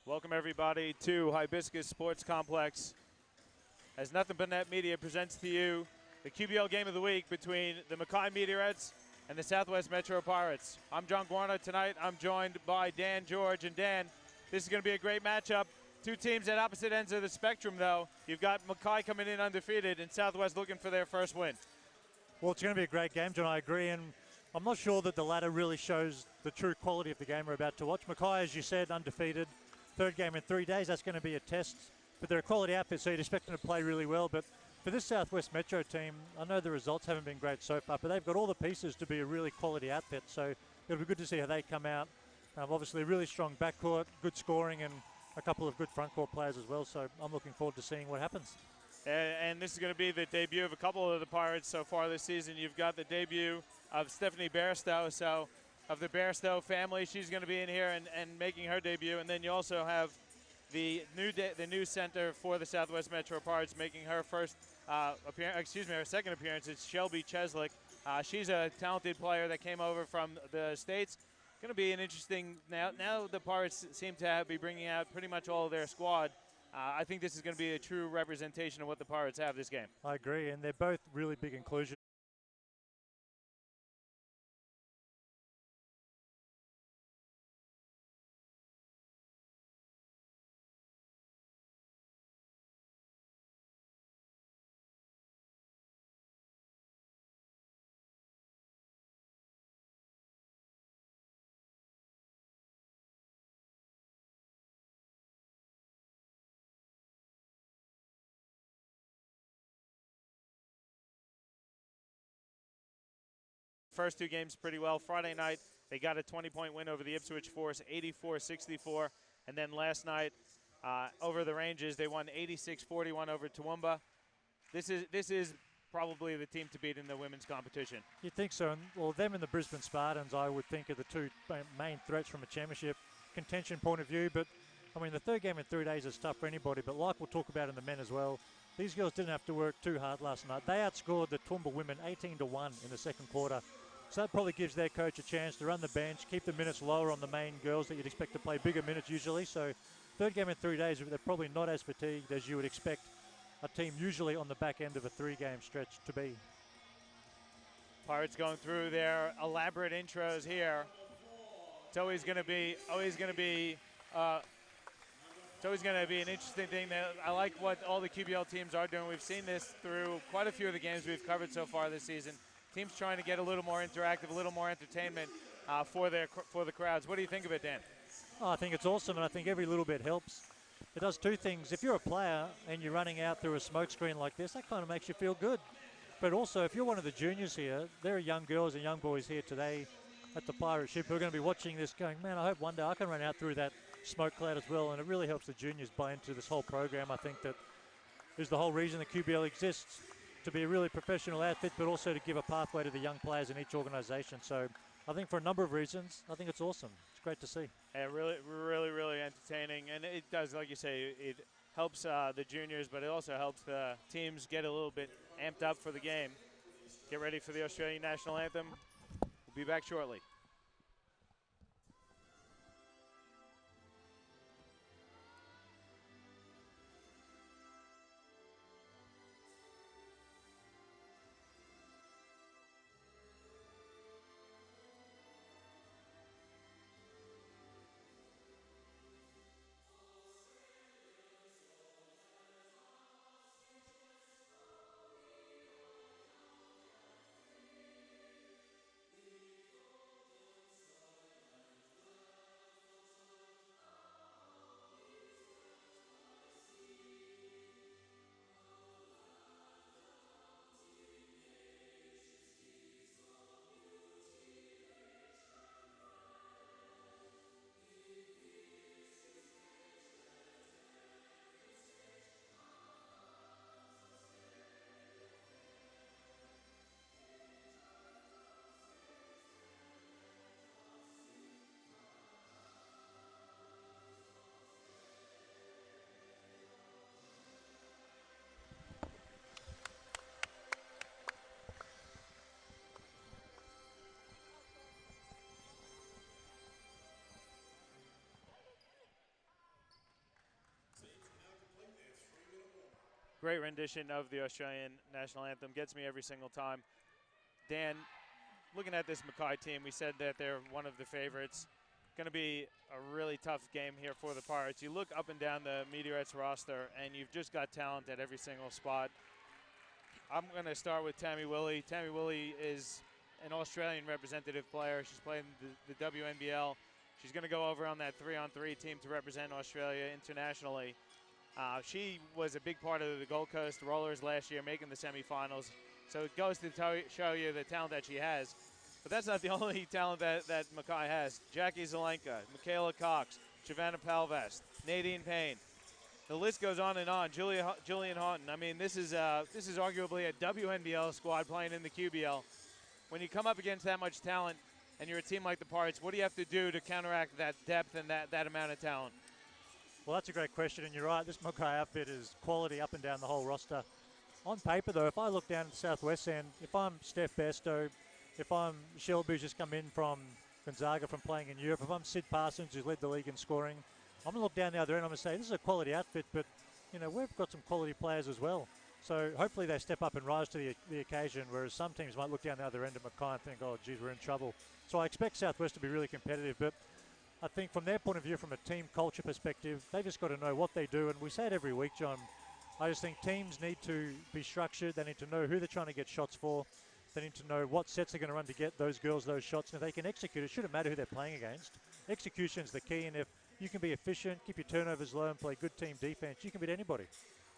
Welcome everybody to Hibiscus Sports Complex. As Nothing But Net Media presents to you the QBL game of the week between the Mackay Meteorettes and the Southwest Metro Pirates. I'm John Guarna. Tonight I'm joined by Dan George. And Dan, this is going to be a great matchup. Two teams at opposite ends of the spectrum, though. You've got Mackay coming in undefeated and Southwest looking for their first win. Well, it's going to be a great game, John. I agree. And I'm not sure that the latter really shows the true quality of the game we're about to watch. Mackay, as you said, undefeated. Third game in 3 days. That's going to be a test. But they're a quality outfit, so you'd expect them to play really well. But for this Southwest Metro team, I know the results haven't been great so far, but they've got all the pieces to be a really quality outfit. So it'll be good to see how they come out. Obviously, a really strong backcourt, good scoring, and a couple of good front court players as well. So I'm looking forward to seeing what happens. And this is going to be the debut of a couple of the Pirates so far this season. You've got the debut of Stephanie Bairstow, so of the Bairstow family. She's going to be in here and making her debut. And then you also have the new center for the Southwest Metro Pirates making her her second appearance. It's Shelby Cheslick. She's a talented player that came over from the States. Going to be an interesting, now the Pirates seem to be bringing out pretty much all of their squad. I think this is going to be a true representation of what the Pirates have this game. I agree, and they're both really big inclusion. First two games pretty well. Friday night, they got a 20-point win over the Ipswich Force, 84-64. And then last night, over the Rangers, they won 86-41 over Toowoomba. This is probably the team to beat in the women's competition. You'd think so. And, well, them and the Brisbane Spartans, I would think, are the two main threats from a championship contention point of view. But, I mean, the third game in 3 days is tough for anybody. But like we'll talk about in the men as well, these girls didn't have to work too hard last night. They outscored the Toowoomba women 18-1 in the second quarter. So that probably gives their coach a chance to run the bench, keep the minutes lower on the main girls that you'd expect to play bigger minutes usually. So third game in 3 days, they're probably not as fatigued as you would expect a team usually on the back end of a three-game stretch to be. Pirates going through their elaborate intros here. It's always going to be an interesting thing. I like what all the QBL teams are doing. We've seen this through quite a few of the games we've covered so far this season. Teams trying to get a little more interactive, a little more entertainment for the crowds. What do you think of it, Dan? Oh, I think it's awesome, and I think every little bit helps. It does two things. If you're a player and you're running out through a smoke screen like this, that kind of makes you feel good. But also, if you're one of the juniors here, there are young girls and young boys here today at the Pirate Ship who are going to be watching this going, man, I hope one day I can run out through that smoke cloud as well. And it really helps the juniors buy into this whole program. I think that is the whole reason the QBL exists, to be a really professional outfit, but also to give a pathway to the young players in each organization. So I think for a number of reasons, I think it's awesome. It's great to see. And really entertaining. And it does, like you say, it helps the juniors, but it also helps the teams get a little bit amped up for the game. Get ready for the Australian National Anthem. We'll be back shortly. Great rendition of the Australian national anthem. Gets me every single time. Dan, looking at this Mackay team, we said that they're one of the favorites. Going to be a really tough game here for the Pirates. You look up and down the Meteorettes roster, and you've just got talent at every single spot. I'm going to start with Tammy Willie. Tammy Willie is an Australian representative player. She's playing the WNBL. She's going to go over on that 3-on-3 team to represent Australia internationally. She was a big part of the Gold Coast Rollers last year, making the semifinals. So it goes to show you the talent that she has. But that's not the only talent that Mackay has. Jackie Zelenka, Michaela Cox, Giovanna Palvest, Nadine Payne. The list goes on and on. Julian Houghton. I mean, this is arguably a WNBL squad playing in the QBL. When you come up against that much talent and you're a team like the Pirates, what do you have to do to counteract that depth and that amount of talent? Well, that's a great question, and you're right. This Mackay outfit is quality up and down the whole roster. On paper, though, if I look down at the Southwest end, if I'm Steph Besto, if I'm Shelby, who's just come in from Gonzaga from playing in Europe, if I'm Sid Parsons, who's led the league in scoring, I'm going to look down the other end and I'm going to say, this is a quality outfit, but, you know, we've got some quality players as well. So hopefully they step up and rise to the occasion, whereas some teams might look down the other end of Mackay and think, oh, geez, we're in trouble. So I expect Southwest to be really competitive, but I think from their point of view, from a team culture perspective, they just got to know what they do. And we say it every week, John. I just think teams need to be structured. They need to know who they're trying to get shots for. They need to know what sets they're going to run to get those girls those shots. And if they can execute, it shouldn't matter who they're playing against. Execution's the key. And if you can be efficient, keep your turnovers low, and play good team defense, you can beat anybody.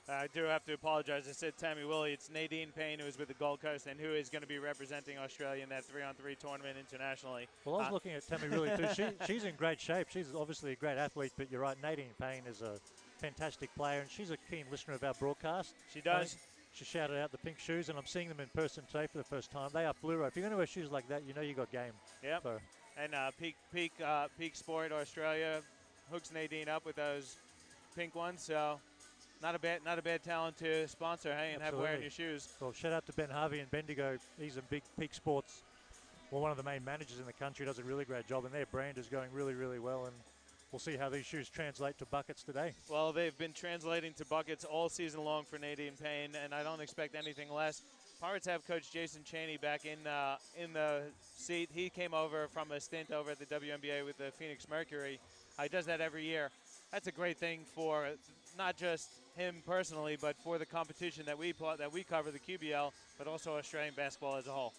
I do have to apologize. I said Tammy Willie. It's Nadine Payne, who is with the Gold Coast and who is going to be representing Australia in that 3-on-3 tournament internationally. Well, I was looking at Tammy Willie too. She's in great shape. She's obviously a great athlete, but you're right, Nadine Payne is a fantastic player, and she's a keen listener of our broadcast. She does. She shouted out the pink shoes, and I'm seeing them in person today for the first time. They are fluoro. If you're going to wear shoes like that, you know you got game. Yep. So. And Peak Sport Australia hooks Nadine up with those pink ones, so not a bad talent to sponsor, hey, and Absolutely. have wearing your shoes. Well, shout out to Ben Harvey and Bendigo. He's a big Peak Sports, well, one of the main managers in the country. Does a really great job, and their brand is going really, really well. And we'll see how these shoes translate to buckets today. Well, they've been translating to buckets all season long for Nadine Payne, and I don't expect anything less. Pirates have Coach Jason Chaney back in the seat. He came over from a stint over at the WNBA with the Phoenix Mercury. He does that every year. That's a great thing for not just him personally, but for the competition that we cover, the QBL, but also Australian basketball as a whole.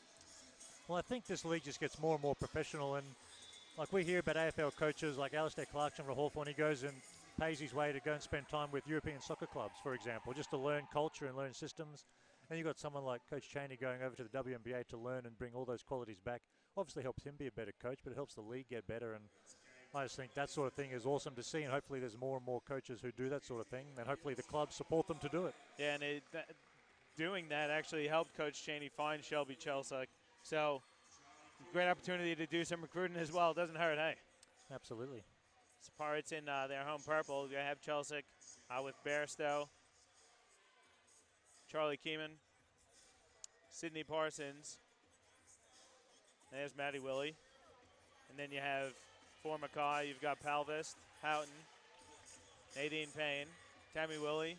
Well, I think this league just gets more and more professional, and like we hear about AFL coaches like Alistair Clarkson from Hawthorn, he goes and pays his way to go and spend time with European soccer clubs, for example, just to learn culture and learn systems. And you've got someone like Coach Chaney going over to the WNBA to learn and bring all those qualities back. Obviously helps him be a better coach, but it helps the league get better. And I just think that sort of thing is awesome to see, and hopefully there's more and more coaches who do that sort of thing, and hopefully the clubs support them to do it. Yeah, and doing that actually helped Coach Chaney find Shelby Chelsea. So great opportunity to do some recruiting as well. Doesn't hurt, hey? Absolutely. It's Pirates in their home purple. You have Chelsea with Bairstow, Charlie Keeman, Sydney Parsons. There's Maddie Willie. And then you have, for Mackay, you've got Palvest, Houghton, Nadine Payne, Tammy Willie,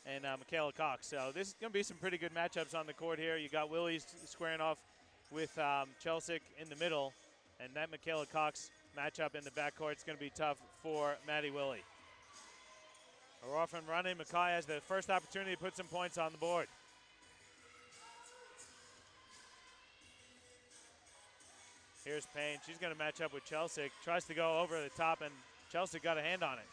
and Michaela Cox. So this is going to be some pretty good matchups on the court here. You got Willie squaring off with Chelsea in the middle, and that Michaela Cox matchup in the backcourt is going to be tough for Maddie Willie. We're off and running. Mackay has the first opportunity to put some points on the board. Here's Payne. She's going to match up with Chelsea. Tries to go over the top, and Chelsea got a hand on it.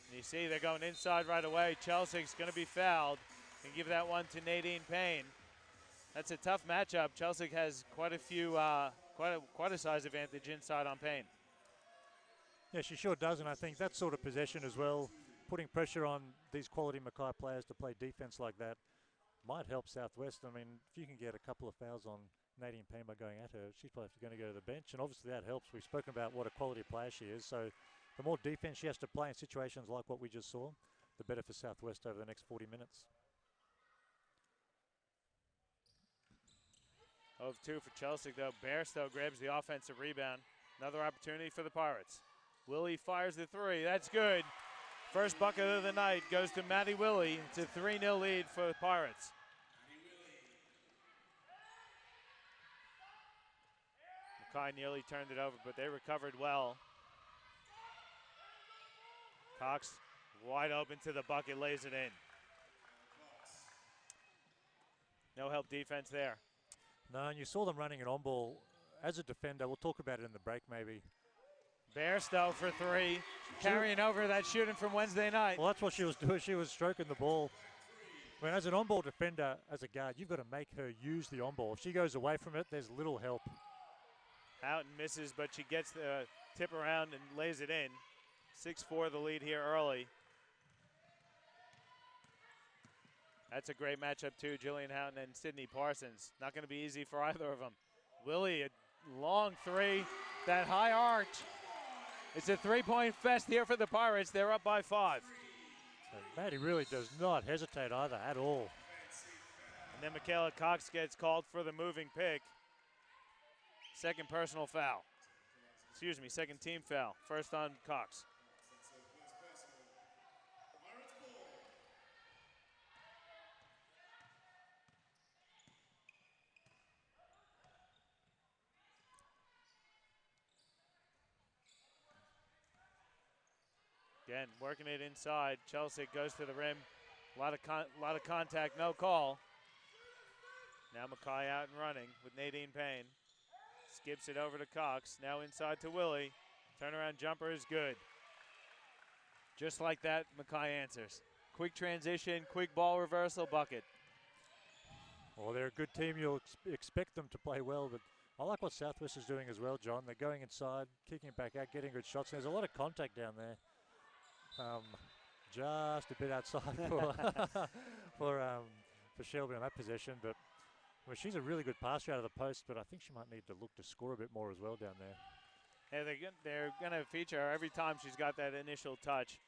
And you see they're going inside right away. Chelsea's going to be fouled. And give that one to Nadine Payne. That's a tough matchup. Chelsea has quite a size advantage inside on Payne. Yeah, she sure does, and I think that sort of possession as well, putting pressure on these quality Mackay players to play defense like that, might help Southwest. I mean, if you can get a couple of fouls on Nadine Payne by going at her, she's probably going to go to the bench, and obviously that helps. We've spoken about what a quality player she is, so the more defense she has to play in situations like what we just saw, the better for Southwest over the next 40 minutes. Of two for Chelsea, though. Bairstow grabs the offensive rebound. Another opportunity for the Pirates. Willie fires the three. That's good. First bucket of the night goes to Maddie Willie. It's a 3-0 lead for the Pirates. Mackay nearly turned it over, but they recovered well. Cox wide open to the bucket, lays it in. No help defense there. No, and you saw them running an on-ball. As a defender, we'll talk about it in the break maybe. Bairstow for 3, carrying over that shooting from Wednesday night. Well, that's what she was doing. She was stroking the ball. When as an on-ball defender, as a guard, you've got to make her use the on-ball. If she goes away from it, there's little help. Houghton misses, but she gets the tip around and lays it in. 6-4 the lead here early. That's a great matchup too, Jillian Houghton and Sydney Parsons. Not going to be easy for either of them. Willie, a long 3, that high arch. It's a 3-point fest here for the Pirates. They're up by 5. So Maddie really does not hesitate either at all. And then Michaela Cox gets called for the moving pick. Second personal foul. Excuse me, second team foul. First on Cox. Again, working it inside. Chelsea goes to the rim. A lot of contact, no call. Now Mackay out and running with Nadine Payne. Skips it over to Cox. Now inside to Willie. Turnaround jumper is good. Just like that, Mackay answers. Quick transition, quick ball reversal, bucket. Well, they're a good team. You'll expect them to play well, but I like what Southwest is doing as well, John. They're going inside, kicking it back out, getting good shots. There's a lot of contact down there. Just a bit outside for Shelby on that possession, but well, she's a really good passer out of the post, but I think she might need to look to score a bit more as well down there. Yeah, they're going to feature her every time she's got that initial touch.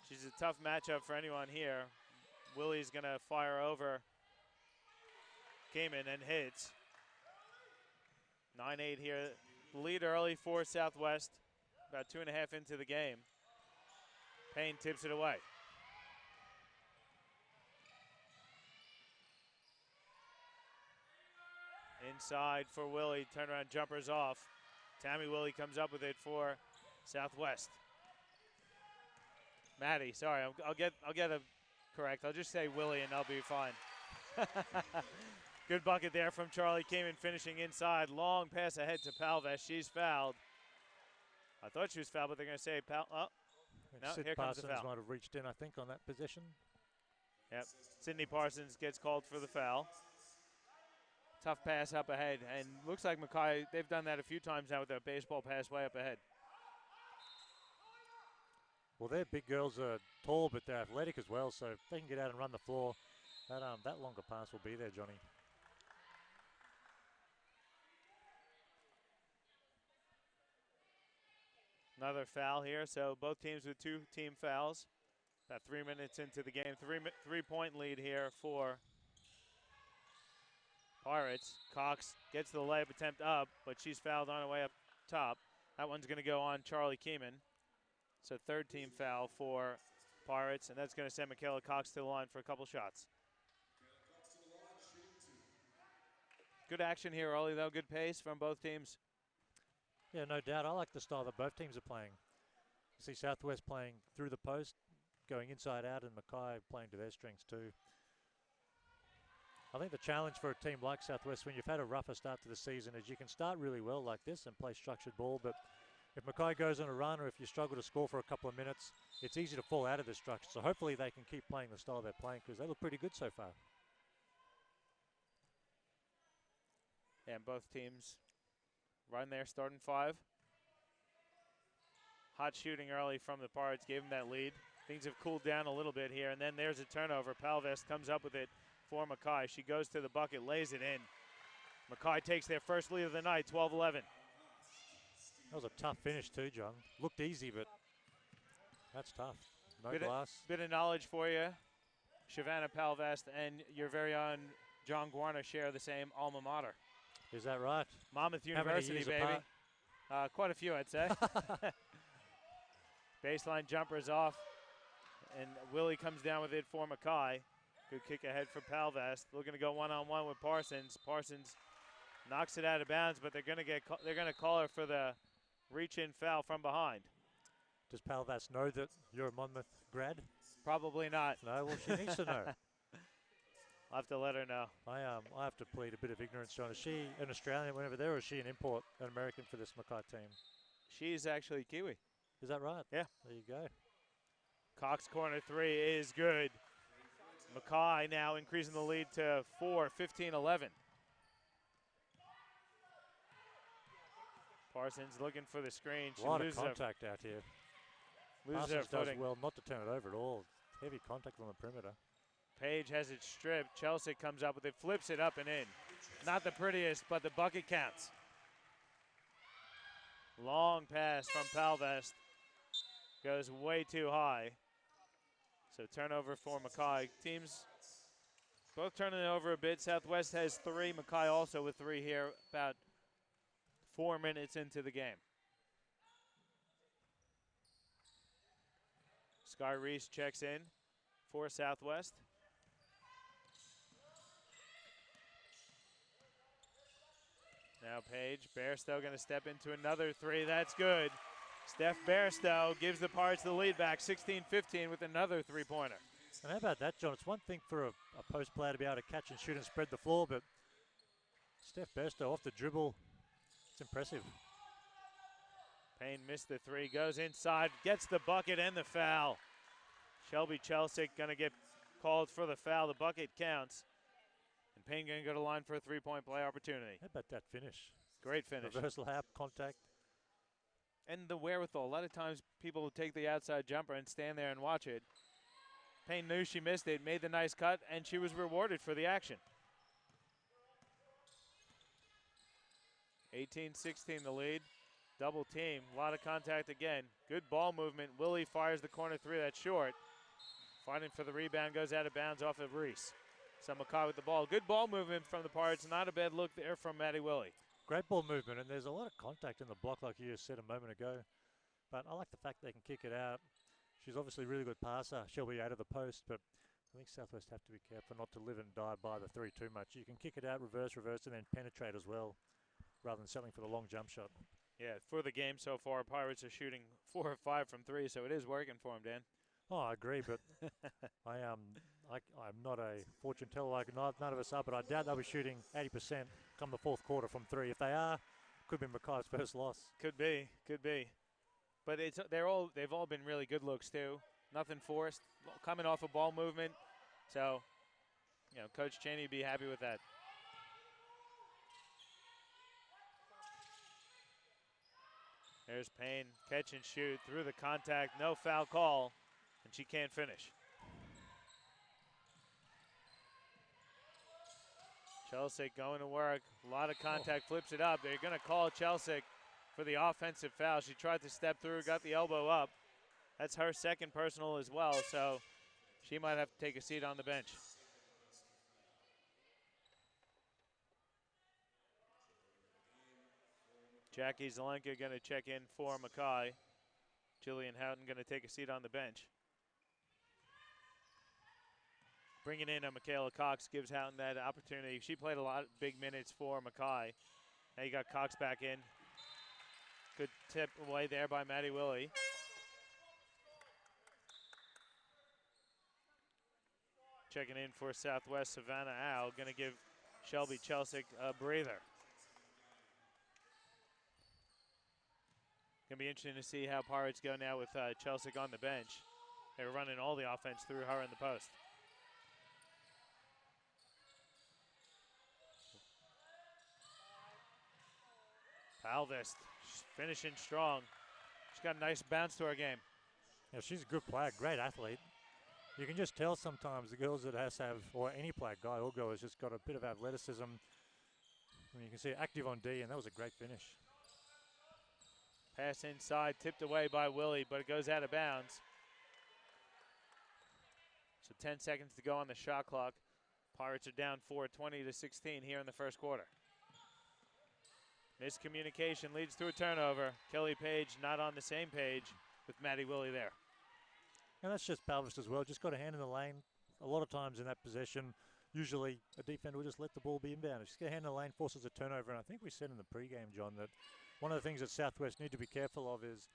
She's a tough matchup for anyone here. Willie's going to fire over Kamen and hits. 9-8 here. Lead early for Southwest. About 2.5 into the game. Payne tips it away. Inside for Willie, turnaround jumper's off. Tammy Willie comes up with it for Southwest. Maddie, sorry, I'll get it correct. I'll just say Willie and I'll be fine. Good bucket there from Charlie Kamen, finishing inside. Long pass ahead to Palvesh. She's fouled. I thought she was fouled, but they're going to say no, Sid here comes the Parsons foul. might have reached in, I think, on that position. Yep, Sydney Parsons gets called for the foul. Tough pass up ahead, and looks like Mackay, they've done that a few times now with their baseball pass way up ahead. Well, their big girls are tall, but they're athletic as well, so if they can get out and run the floor, that longer pass will be there, Johnny. Another foul here, so both teams with 2 team fouls. About 3 minutes into the game, 3-point lead here for Pirates. Cox gets the layup attempt up, but she's fouled on her way up top. That one's going to go on Charlie Keeman. So 3rd team foul for Pirates, and that's going to send Michaela Cox to the line for a couple shots. Good action here early, though. Good pace from both teams. Yeah, no doubt. I like the style that both teams are playing. You see Southwest playing through the post, going inside out, and Mackay playing to their strengths too. I think the challenge for a team like Southwest, when you've had a rougher start to the season, is you can start really well like this and play structured ball, but if Mackay goes on a run or if you struggle to score for a couple of minutes, it's easy to fall out of the structure. So hopefully they can keep playing the style they're playing, because they look pretty good so far. And both teams run their starting 5. Hot shooting early from the Pirates gave them that lead. Things have cooled down a little bit here, and then there's a turnover. Palvest comes up with it for Mackay. She goes to the bucket, lays it in. Mackay takes their first lead of the night, 12-11. That was a tough finish too, John. Looked easy, but that's tough. No glass. Bit of knowledge for you. Shavannah Palvest and your very own John Guarna share the same alma mater. Is that right? Monmouth University, baby. Quite a few, I'd say. Baseline jumper's off, and Willie comes down with it for Mackay. Good kick ahead for Palvest. Looking to go one-on-one with Parsons. Parsons knocks it out of bounds, but they're going to call her for the reach-in foul from behind. Does Palvast know that you're a Monmouth grad? Probably not. No, well, she needs to know. I'll have to let her know. I have to plead a bit of ignorance, John. Is she an Australian whenever there, or is she an import, an American for this Mackay team? She's actually Kiwi. Is that right? Yeah. There you go. Cox corner three is good. Mackay now increasing the lead to 4, 15-11. Parsons looking for the screen. A lot of contact out here. Loses her Parsons does footing. well not to turn it over at all. Heavy contact on the perimeter. Page has it stripped. Chelsea comes up with it, flips it up and in. Not the prettiest, but the bucket counts. Long pass from Palvest. Goes way too high. So turnover for Mackay. Teams both turning it over a bit. Southwest has 3. Mackay also with 3 here, about 4 minutes into the game. Sky Reese checks in for Southwest. Now Page, Bairstow going to step into another 3. That's good. Steph Bairstow gives the Pirates the lead back, 16-15 with another 3-pointer. And how about that, John? It's one thing for a post player to be able to catch and shoot and spread the floor, but Steph Bairstow off the dribble, it's impressive. Payne missed the 3, goes inside, gets the bucket and the foul. Shelby Chelsea going to get called for the foul. The bucket counts. And Payne going to go to line for a 3-point play opportunity. How about that finish? Great finish. Reversal hap, contact. And the wherewithal. A lot of times people will take the outside jumper and stand there and watch it. Payne knew she missed it, made the nice cut, and she was rewarded for the action. 18-16 the lead. Double team, a lot of contact again. Good ball movement. Willie fires the corner 3, that's short. Fighting for the rebound, goes out of bounds off of Reese. So Mackay with the ball. Good ball movement from the Pirates. Not a bad look there from Maddie Willie. Great ball movement, and there's a lot of contact in the block like you just said a moment ago. But I like the fact they can kick it out. She's obviously a really good passer. She'll be out of the post, but I think Southwest have to be careful not to live and die by the 3 too much. You can kick it out, reverse, and then penetrate as well, rather than settling for the long jump shot. Yeah, for the game so far, Pirates are shooting 4 or 5 from 3, so it is working for them, Dan. Oh, I agree, but I'm not a fortune teller like none of us are, but I doubt they'll be shooting 80% come the fourth quarter from 3. If they are, could be Mackay's first loss. Could be. But they've all been really good looks too. Nothing forced, coming off a ball movement. So, Coach Cheney would be happy with that. There's Payne, catch and shoot through the contact, no foul call, and she can't finish. Chelsea going to work, a lot of contact, flips it up. They're going to call Chelsea for the offensive foul. She tried to step through, got the elbow up. That's her second personal as well, so she might have to take a seat on the bench. Jackie Zelenka going to check in for Mackay. Jillian Houghton going to take a seat on the bench. Bringing in a Michaela Cox gives Houghton that opportunity. She played a lot of big minutes for Mackay. Now you got Cox back in. Good tip away there by Maddie Willie. Checking in for Southwest, Savannah Al. Going to give Shelby Chelsea a breather. Going to be interesting to see how Pirates go now with Chelsea on the bench. They were running all the offense through her in the post. Palvest finishing strong. She's got a nice bounce to her game. Yeah, she's a good player, great athlete. You can just tell sometimes the girls that have, or any player, guy or girl, has just got a bit of athleticism. And you can see active on D, and that was a great finish. Pass inside, tipped away by Willie, but it goes out of bounds. So 10 seconds to go on the shot clock. Pirates are down 4, 20-16 here in the first quarter. Miscommunication leads to a turnover. Kelly Page not on the same page. with Maddie Willie there. And that's just Balvest as well. Just got a hand in the lane. A lot of times in that possession, usually a defender will just let the ball be inbound. If you get a hand in the lane, forces a turnover. And I think we said in the pregame, John, that one of the things that Southwest need to be careful of is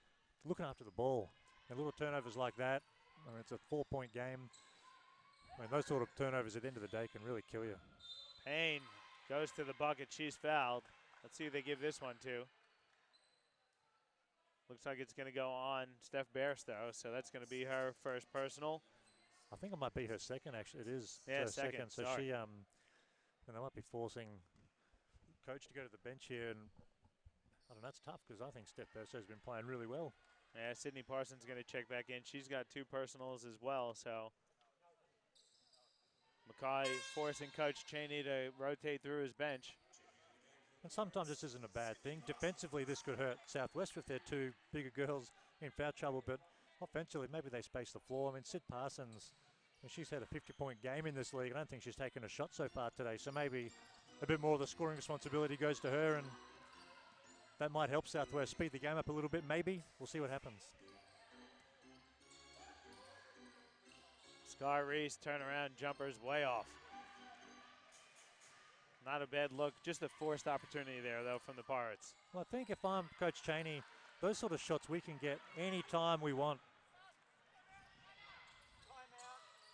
looking after the ball. And little turnovers like that, I mean, it's a 4-point game. I mean, those sort of turnovers at the end of the day can really kill you. Payne goes to the bucket. She's fouled. Let's see who they give this one to. Looks like it's going to go on Steph Bairstow, so that's going to be her first personal. I think it might be her second, actually. It is her second. So sorry. she, and they might be forcing coach to go to the bench here, and I don't know, that's tough because I think Steph Bairstow's been playing really well. Yeah, Sydney Parsons going to check back in. She's got 2 personals as well, so Mackay forcing Coach Cheney to rotate through his bench. And sometimes this isn't a bad thing. Defensively, this could hurt Southwest with their 2 bigger girls in foul trouble, but offensively, maybe they space the floor. I mean, Sid Parsons, she's had a 50-point game in this league. I don't think she's taken a shot so far today, so maybe a bit more of the scoring responsibility goes to her, and that might help Southwest speed the game up a little bit, maybe. We'll see what happens. Scar Reese turnaround jumpers way off. Not a bad look, just a forced opportunity there, though, from the Pirates. Well, I think if I'm Coach Cheney, those sort of shots we can get any time we want.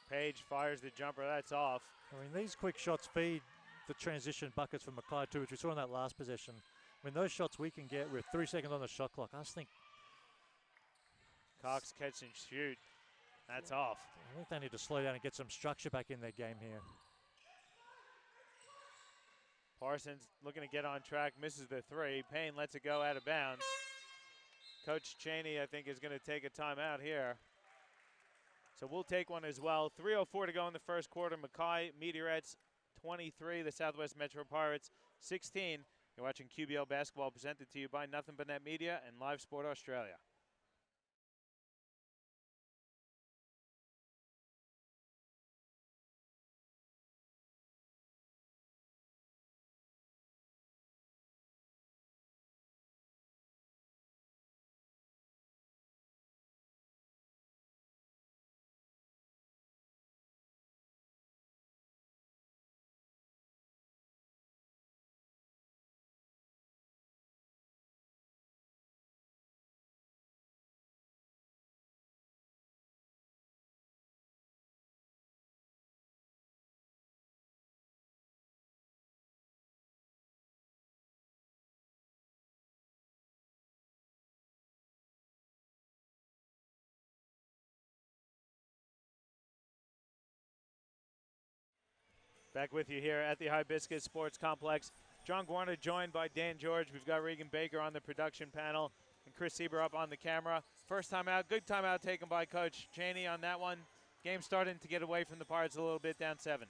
Page fires the jumper, that's off. I mean, these quick shots feed the transition buckets from Mackay too, which we saw in that last possession. I mean, those shots we can get with 3 seconds on the shot clock, I just think. Cox catch and shoot, that's off. I think they need to slow down and get some structure back in their game here. Parsons looking to get on track, misses the 3. Payne lets it go out of bounds. Coach Cheney, I think, is going to take a timeout here. So we'll take one as well. 3:04 to go in the first quarter. Mackay Meteorettes 23, the Southwest Metro Pirates 16. You're watching QBL basketball presented to you by Nothing But Net Media and Live Sport Australia. Back with you here at the Hibiscus Sports Complex. John Guarna joined by Dan George. We've got Regan Baker on the production panel and Chris Sieber up on the camera. First time out, good timeout taken by Coach Cheney on that one. Game starting to get away from the Pirates a little bit, down 7.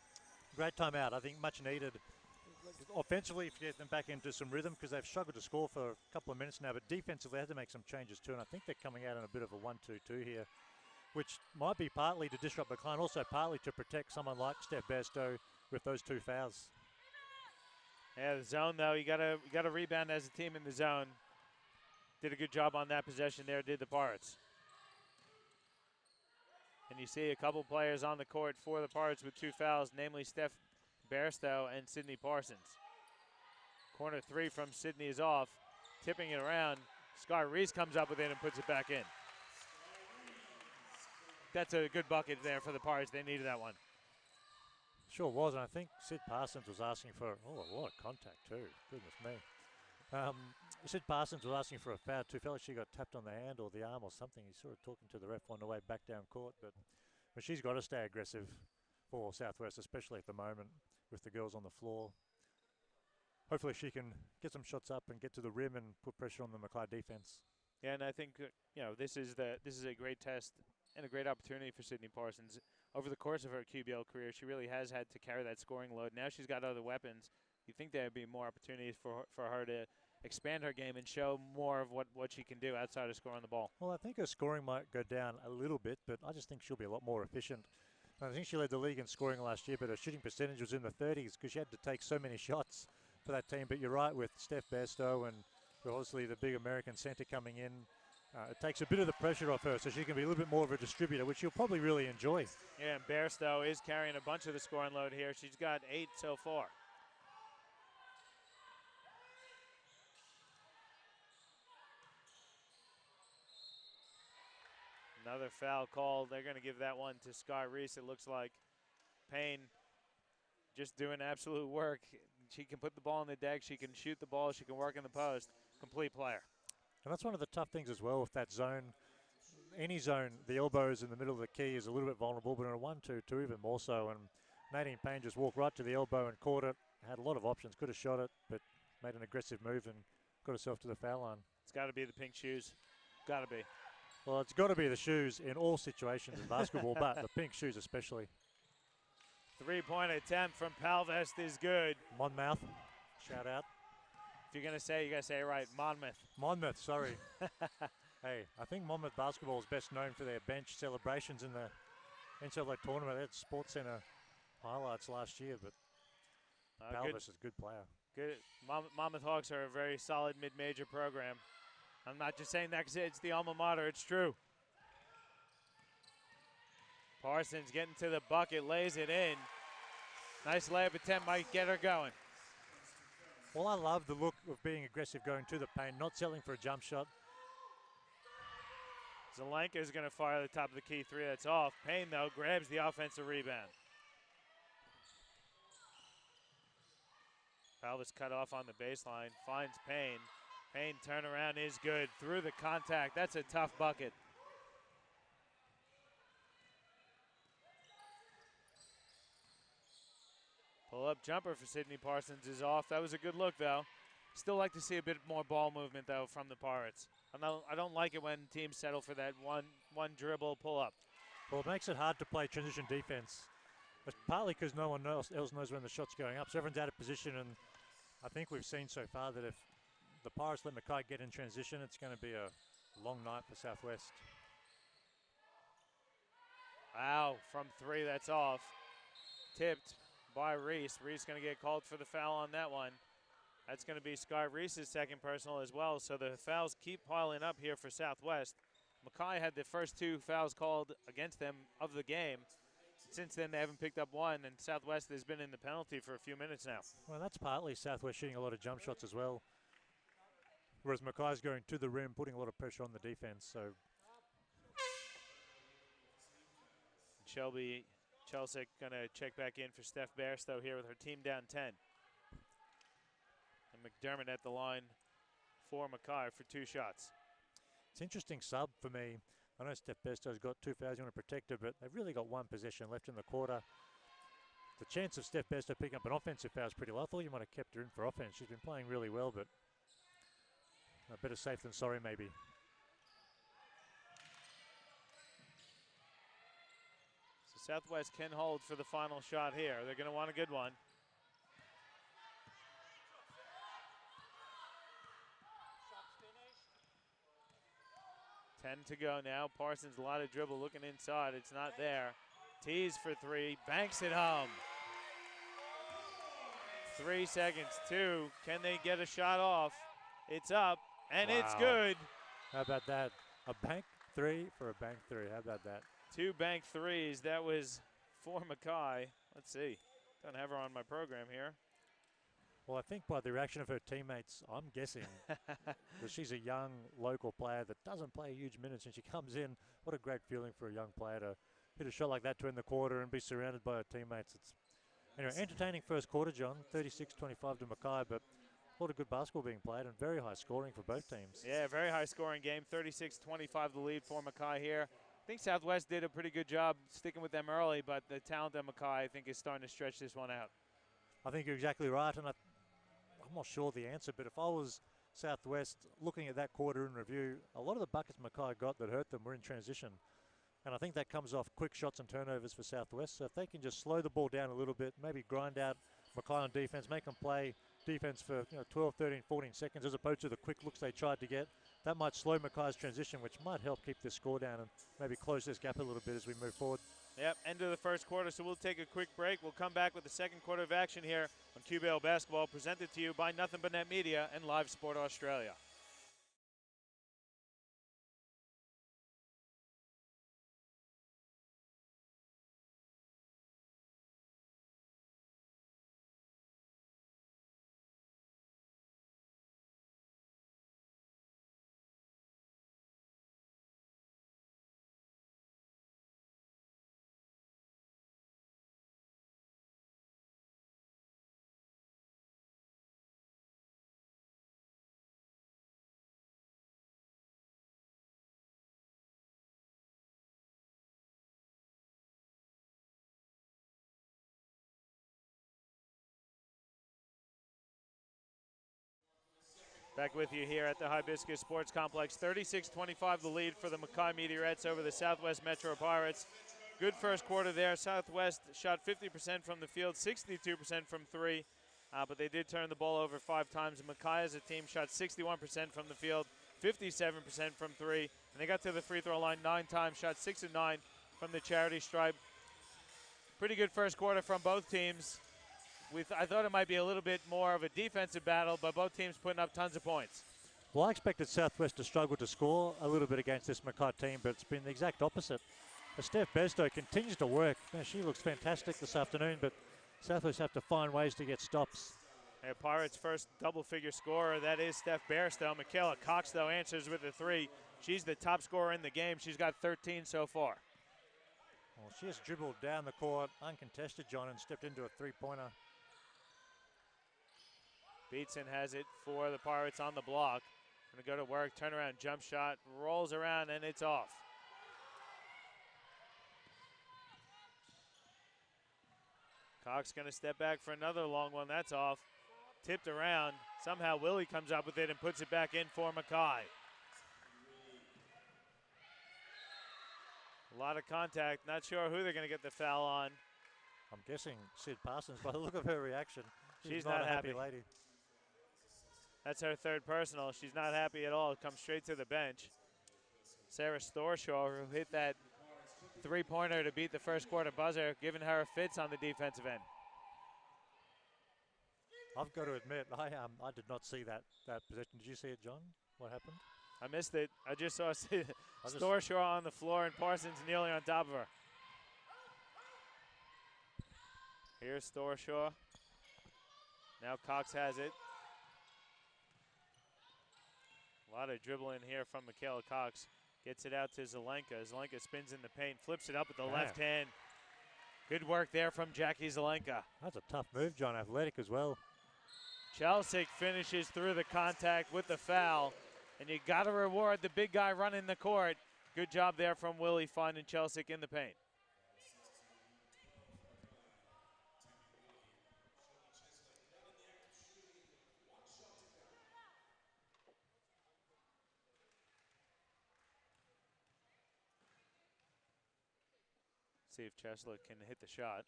Great timeout, I think much needed. Offensively, if you get them back into some rhythm, because they've struggled to score for a couple of minutes now, but defensively they had to make some changes too, and I think they're coming out in a bit of a 1-2-2 here, which might be partly to disrupt McLean, also partly to protect someone like Steph Bairstow with those 2 fouls. Yeah, the zone though, you gotta rebound as a team in the zone. Did a good job on that possession there, did the Pirates. And you see a couple players on the court for the Pirates with 2 fouls, namely Steph Bairstow and Sydney Parsons. Corner 3 from Sydney is off, tipping it around. Scar Reese comes up with it and puts it back in. That's a good bucket there for the Pirates. They needed that one. Sure was, and I think Sid Parsons was asking for, oh, a lot of contact too, goodness me. Sid Parsons was asking for a foul too. Felt like she got tapped on the hand or the arm or something. He's sort of talking to the ref on the way back down court, but she's got to stay aggressive for Southwest, especially at the moment with the girls on the floor. Hopefully she can get some shots up and get to the rim and put pressure on the Mackay defense. Yeah, and I think this is a great test and a great opportunity for Sydney Parsons. Over the course of her QBL career, she really has had to carry that scoring load. Now she's got other weapons. You think there would be more opportunities for her to expand her game and show more of what she can do outside of scoring the ball. Well, I think her scoring might go down a little bit, but I just think she'll be a lot more efficient. I think she led the league in scoring last year, but her shooting percentage was in the 30s because she had to take so many shots for that team. But you're right, with Steph Bairstow and obviously the big American center coming in, It takes a bit of the pressure off her, so she can be a little bit more of a distributor, which she'll probably really enjoy. Yeah, and Bairstow is carrying a bunch of the scoring load here. She's got 8 so far. Another foul called. They're going to give that one to Sky Reese, it looks like. Payne just doing absolute work. She can put the ball in the deck. She can shoot the ball. She can work in the post. Complete player. And that's one of the tough things as well with that zone. Any zone, the elbows in the middle of the key is a little bit vulnerable, but in a 1-2-2 even more so. And Nadine Payne just walked right to the elbow and caught it. Had a lot of options, could have shot it, but made an aggressive move and got herself to the foul line. It's got to be the pink shoes. Got to be. Well, it's got to be the shoes in all situations in basketball, but the pink shoes especially. Three-point attempt from Palvest is good. Monmouth, shout out. If you're going to say it, you got to say it right. Monmouth. Monmouth, sorry. Hey, I think Monmouth basketball is best known for their bench celebrations in the NCAA tournament. They had Sports Center highlights last year, but Palvest is a good player. Good. Monmouth Hawks are a very solid mid-major program. I'm not just saying that because it's the alma mater. It's true. Parsons getting to the bucket, lays it in. Nice layup attempt might get her going. Well, I love the look of being aggressive, going to the paint, not settling for a jump shot. Zelenka is going to fire the top of the key three. That's off. Payne, though, grabs the offensive rebound. Palvis cut off on the baseline, finds Payne. Payne turnaround is good. Through the contact. That's a tough bucket. Pull-up jumper for Sydney Parsons is off. That was a good look, though. Still like to see a bit more ball movement, though, from the Pirates. I don't like it when teams settle for that one dribble pull-up. Well, it makes it hard to play transition defense. It's partly because no one else knows when the shot's going up, so everyone's out of position, and I think we've seen so far that if the Pirates let Mackay get in transition, it's going to be a long night for Southwest. Wow, from three, that's off. Tipped by Reese. Reese going to get called for the foul on that one. That's going to be Sky Reese's second personal as well, so the fouls keep piling up here for Southwest. Mackay had the first 2 fouls called against them of the game. Since then, they haven't picked up one, and Southwest has been in the penalty for a few minutes now. Well, that's partly Southwest shooting a lot of jump shots as well, whereas Mackay's going to the rim, putting a lot of pressure on the defense. So Chelsea going to check back in for Steph Bairstow here with her team down 10. And McDermott at the line for Mackay for 2 shots. It's interesting sub for me. I know Steph Bairstow's got 2 fouls, you want to protect her, but they've really got 1 possession left in the quarter. The chance of Steph Bairstow picking up an offensive foul is pretty low. I thought you might have kept her in for offense. She's been playing really well, but better safe than sorry maybe. So Southwest can hold for the final shot here. They're going to want a good one. To go now. Parsons, a lot of dribble looking inside. It's not there. Tees for 3. Banks it home. 3 seconds. 2. Can they get a shot off? It's up, and it's good. How about that? A bank 3 for a bank 3. How about that? 2 bank threes. That was for Mackay. Let's see. Don't have her on my program here. Well, I think by the reaction of her teammates, I'm guessing that she's a young local player that doesn't play huge minutes, and she comes in. What a great feeling for a young player to hit a shot like that to end the quarter and be surrounded by her teammates. It's anyway, entertaining first quarter, John. 36-25 to Mackay, but a lot of good basketball being played and very high scoring for both teams. Yeah, very high scoring game. 36-25 the lead for Mackay here. I think Southwest did a pretty good job sticking with them early, but the talent of Mackay, I think, is starting to stretch this one out. I think you're exactly right, and I'm not sure the answer, but if I was Southwest looking at that quarter in review, a lot of the buckets Mackay got that hurt them were in transition. And I think that comes off quick shots and turnovers for Southwest. So if they can just slow the ball down a little bit, maybe grind out Mackay on defense, make them play defense for 12, 13, 14 seconds as opposed to the quick looks they tried to get, that might slow Mackay's transition, which might help keep this score down and maybe close this gap a little bit as we move forward. Yep, end of the first quarter, so we'll take a quick break. We'll come back with the second quarter of action here on QBL Basketball, presented to you by Nothing But Net Media and Live Sport Australia. Back with you here at the Hibiscus Sports Complex. 36-25 the lead for the Mackay Meteorettes over the Southwest Metro Pirates. Good first quarter there. Southwest shot 50% from the field, 62% from three, but they did turn the ball over 5 times. Mackay as a team shot 61% from the field, 57% from three, and they got to the free throw line 9 times, shot 6 of 9 from the charity stripe. Pretty good first quarter from both teams. I thought it might be a little bit more of a defensive battle, but both teams putting up tons of points. Well, I expected Southwest to struggle to score a little bit against this Mackay team, but it's been the exact opposite. Steph Besto continues to work. Man, she looks fantastic this afternoon, but Southwest have to find ways to get stops. Pirates' first double-figure scorer, that is Steph Bairstow. Michaela Cox, though, answers with a 3. She's the top scorer in the game. She's got 13 so far. Well, she has dribbled down the court, uncontested, John, and stepped into a three-pointer. Beatson has it for the Pirates on the block. Going to go to work, turnaround jump shot, rolls around, and it's off. Cox going to step back for another long one. That's off. Tipped around. Somehow Willie comes up with it and puts it back in for Mackay. A lot of contact. Not sure who they're going to get the foul on. I'm guessing Sid Parsons by the look of her reaction. She's not a happy happy. lady. That's her third personal. She's not happy at all. Comes straight to the bench. Sarah Storshaw, who hit that three-pointer to beat the first quarter buzzer, giving her fits on the defensive end. I've got to admit, I did not see that possession. Did you see it, John? What happened? I missed it. I just saw Storshaw on the floor and Parsons nearly on top of her. Here's Storshaw. Now Cox has it. A lot of dribbling here from Michaela Cox. Gets it out to Zelenka. Zelenka spins in the paint, flips it up with the left hand. Good work there from Jackie Zelenka. That's a tough move, John. Athletic as well. Chelsea finishes through the contact with the foul. And you got to reward the big guy running the court. Good job there from Willie finding Chelsea in the paint. See if Chesley can hit the shot.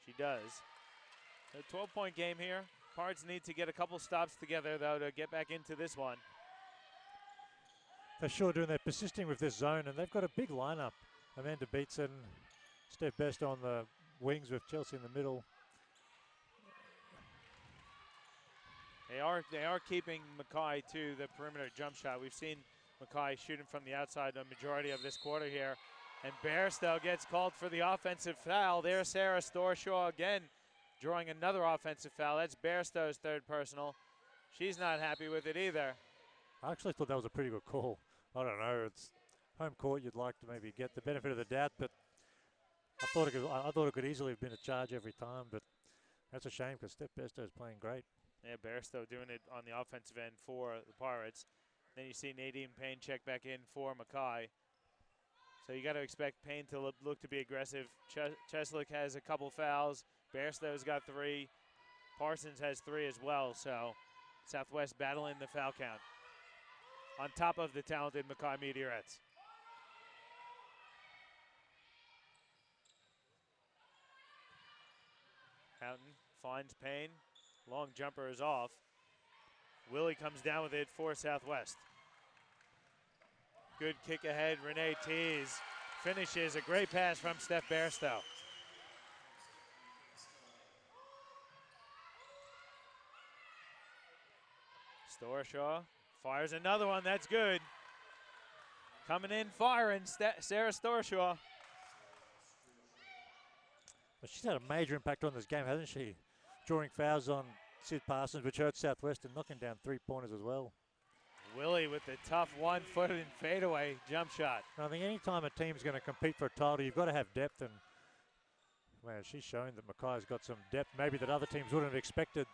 She does. A 12-point game here. Pirates need to get a couple stops together, though, to get back into this one. They're sure doing. They're persisting with this zone, and they've got a big lineup. Amanda Beatson, Steph Best on the wings with Chelsea in the middle. They are keeping Mackay to the perimeter jump shot. We've seen Mackay shooting from the outside the majority of this quarter here. And Bairstow gets called for the offensive foul. There's Sarah Storshaw again drawing another offensive foul. That's Bairstow's third personal. She's not happy with it either. I actually thought that was a pretty good call. I don't know. It's home court. You'd like to maybe get the benefit of the doubt, but I thought it could easily have been a charge every time. But that's a shame because Steph Bairstow is playing great. Yeah, Bairstow doing it on the offensive end for the Pirates. Then you see Nadine Payne check back in for Mackay. So you got to expect Payne to look to be aggressive. Cheslick has a couple fouls. Bairstow's got 3. Parsons has 3 as well. So Southwest battling the foul count on top of the talented Mackay Meteorettes. Houghton finds Payne. Long jumper is off. Willie comes down with it for Southwest. Good kick ahead. Renee Tees finishes. A great pass from Steph Bairstow. Storshaw fires another one. That's good. Coming in firing, Sarah Storshaw. But she's had a major impact on this game, hasn't she? Drawing fouls on Sid Parsons, which hurt Southwest, and knocking down 3-pointers as well. Willie with the tough one-footed fadeaway jump shot. I think any time a team's going to compete for a title, you've got to have depth, and man, she's shown that Mackay's got some depth, maybe that other teams wouldn't have expected.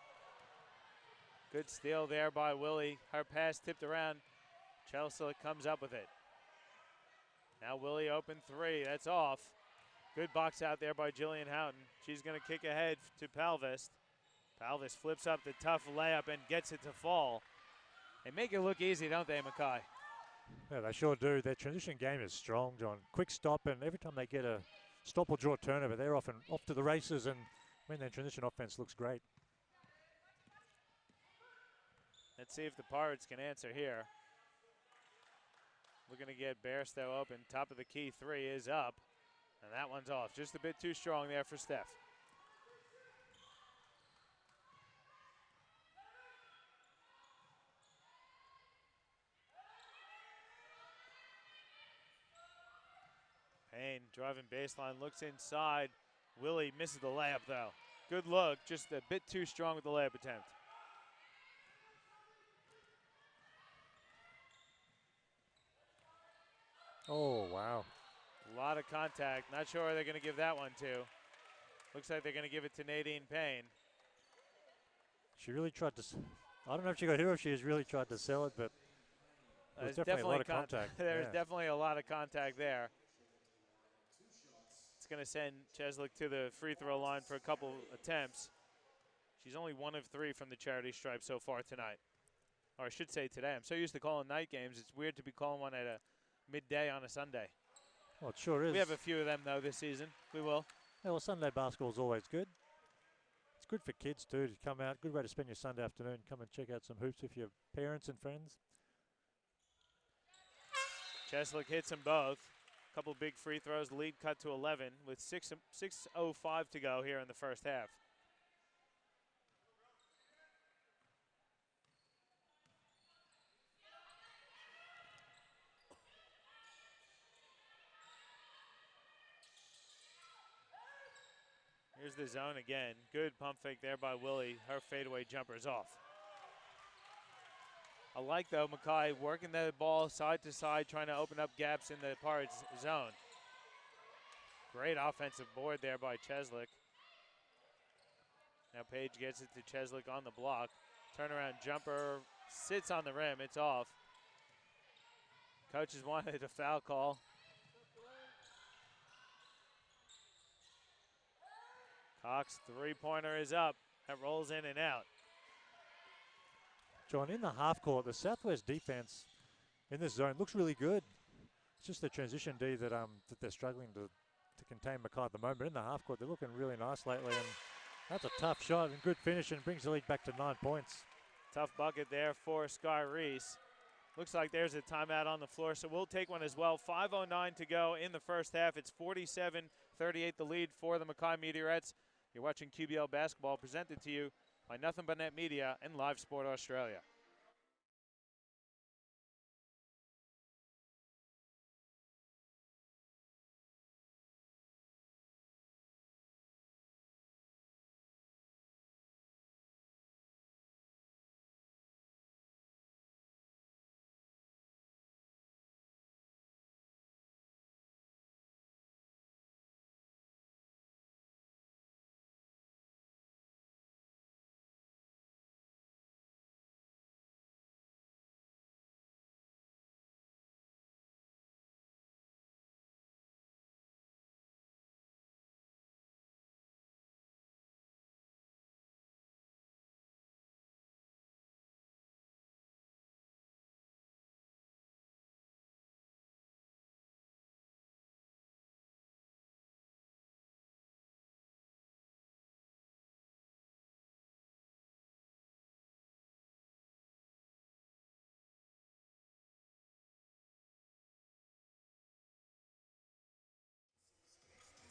Good steal there by Willie. Her pass tipped around. Chelsea comes up with it. Now Willie open 3. That's off. Good box out there by Jillian Houghton. She's going to kick ahead to Palvis. Palvis flips up the tough layup and gets it to fall. They make it look easy, don't they, Mackay? Yeah, they sure do. Their transition game is strong, John. Quick stop, and every time they get a stop or draw turnover, they're often off to the races, and their transition offense looks great. Let's see if the Pirates can answer here. Looking to get Bairstow open. Top of the key three is up, and that one's off. Just a bit too strong there for Steph. Payne driving baseline, looks inside. Willie misses the layup though. Good look, just a bit too strong with the layup attempt. Oh, wow. A lot of contact. Not sure where they're going to give that one to. Looks like they're going to give it to Nadine Payne. She really tried to, I don't know if she got hit or if she has really tried to sell it, but there's definitely a lot of contact. There's definitely a lot of contact there. It's going to send Cheslick to the free throw line for a couple attempts. She's only 1 of 3 from the charity stripe so far tonight. Or I should say today. I'm so used to calling night games. It's weird to be calling one at a midday on a Sunday. Well, it sure is. We have a few of them, though, this season. We will. Yeah, well, Sunday basketball is always good. It's good for kids, too, to come out. Good way to spend your Sunday afternoon. Come and check out some hoops with your parents and friends. Cheslick hits them both. Couple big free throws. Lead cut to 11 with 6:05 to go here in the first half. Here's the zone again. Good pump fake there by Willie. Her fadeaway jumper's off. I like, though, Mackay working the ball side to side, trying to open up gaps in the Pirates zone. Great offensive board there by Cheslick. Now Page gets it to Cheslick on the block. Turnaround jumper sits on the rim. It's off. Coaches wanted a foul call. Cox three-pointer is up. That rolls in and out. John, in the half court, the Southwest defense in this zone looks really good. It's just the transition D that they're struggling to contain Mackay at the moment. In the half court, they're looking really nice lately, and that's a tough shot and good finish and brings the lead back to 9 points. Tough bucket there for Sky Reese. Looks like there's a timeout on the floor, so we'll take one as well. 5:09 to go in the first half. It's 47-38 the lead for the Mackay Meteorettes. You're watching QBL basketball presented to you by Nothing But Net Media and Live Sport Australia.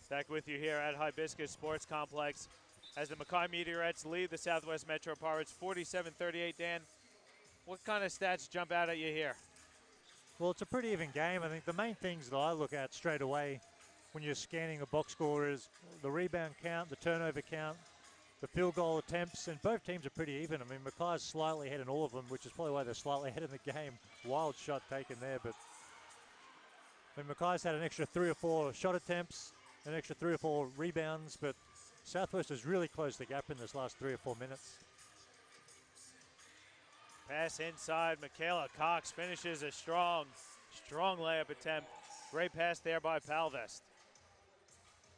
Back with you here at Hibiscus Sports Complex as the Mackay Meteorettes lead the Southwest Metro Pirates 47-38. Dan, what kind of stats jump out at you here? Well, it's a pretty even game. I think the main things that I look at straight away when you're scanning a box score is the rebound count, the turnover count, the field goal attempts, and both teams are pretty even. I mean, Mackay's slightly ahead in all of them, which is probably why they're slightly ahead in the game. Wild shot taken there, but I mean, Mackay's had an extra 3 or 4 shot attempts, an extra 3 or 4 rebounds, but Southwest has really closed the gap in this last 3 or 4 minutes. Pass inside, Michaela Cox finishes a strong layup attempt. Great pass there by Palvest.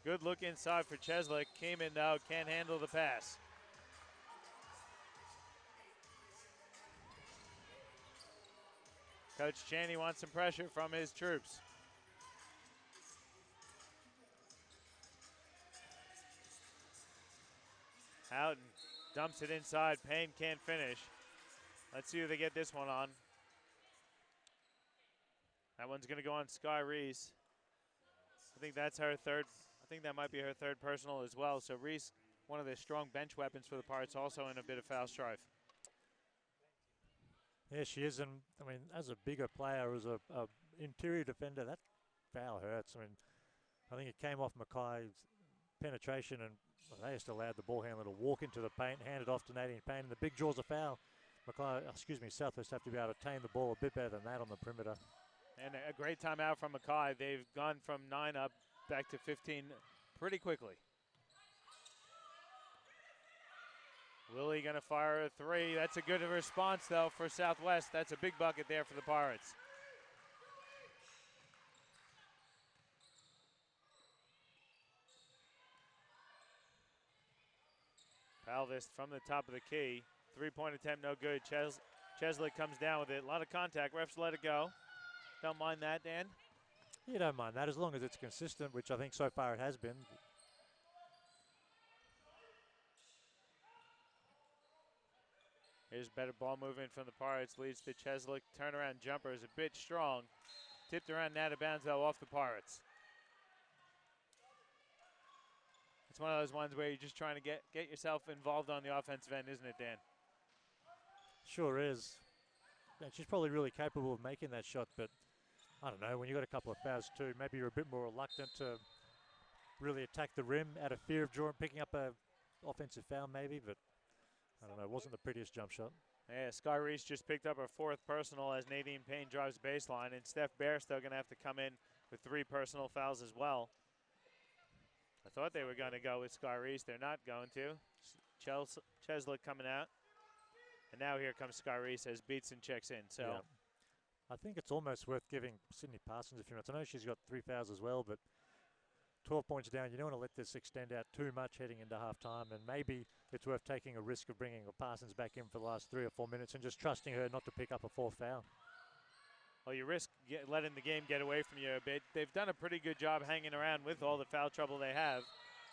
Good look inside for Cheslick. Came in now, can't handle the pass. Coach Chaney wants some pressure from his troops. Houghton dumps it inside. Payne can't finish. Let's see who they get this one on. That one's going to go on Sky Reese. I think that's her third. I think that might be her third personal as well. So Reese, one of the strong bench weapons for the Pirates, also in a bit of foul strife. Yeah, she is. And I mean, as a bigger player, as a interior defender, that foul hurts. I mean, I think it came off Mackay's penetration, and they just allowed the ball handler to walk into the paint, hand it off to Nadine Payne, and the big draws a foul. Southwest have to be able to tame the ball a bit better than that on the perimeter. And a great timeout from Mackay. They've gone from 9 up back to 15 pretty quickly. Willie going to fire a 3. That's a good response, though, for Southwest. That's a big bucket there for the Pirates. Palvis from the top of the key. 3-point attempt, no good. Chesley comes down with it. A lot of contact. Refs let it go. Don't mind that, Dan? You don't mind that as long as it's consistent, which I think so far it has been. Here's better ball movement from the Pirates. Leads to Chesley. Turnaround jumper is a bit strong. Tipped around and out of bounds, though, off the Pirates. It's one of those ones where you're just trying to get yourself involved on the offensive end, isn't it, Dan? Sure is. And she's probably really capable of making that shot, but I don't know, when you've got a couple of fouls too, maybe you're a bit more reluctant to really attack the rim out of fear of picking up a offensive foul maybe, but I don't know, it wasn't the prettiest jump shot. Yeah, Sky Reese just picked up her 4th personal as Nadine Payne drives baseline, and Steph Bairstow going to have to come in with 3 personal fouls as well. I thought they were going to go with Sky Reese. They're not going to. Chesley coming out. And now here comes Sky Reese as Beatson checks in. So yeah. I think it's almost worth giving Sydney Parsons a few minutes. I know she's got 3 fouls as well, but 12 points down, you don't want to let this extend out too much heading into halftime, and maybe it's worth taking a risk of bringing Parsons back in for the last 3 or 4 minutes and just trusting her not to pick up a 4th foul. Well, you risk letting the game get away from you a bit. They've done a pretty good job hanging around with all the foul trouble they have.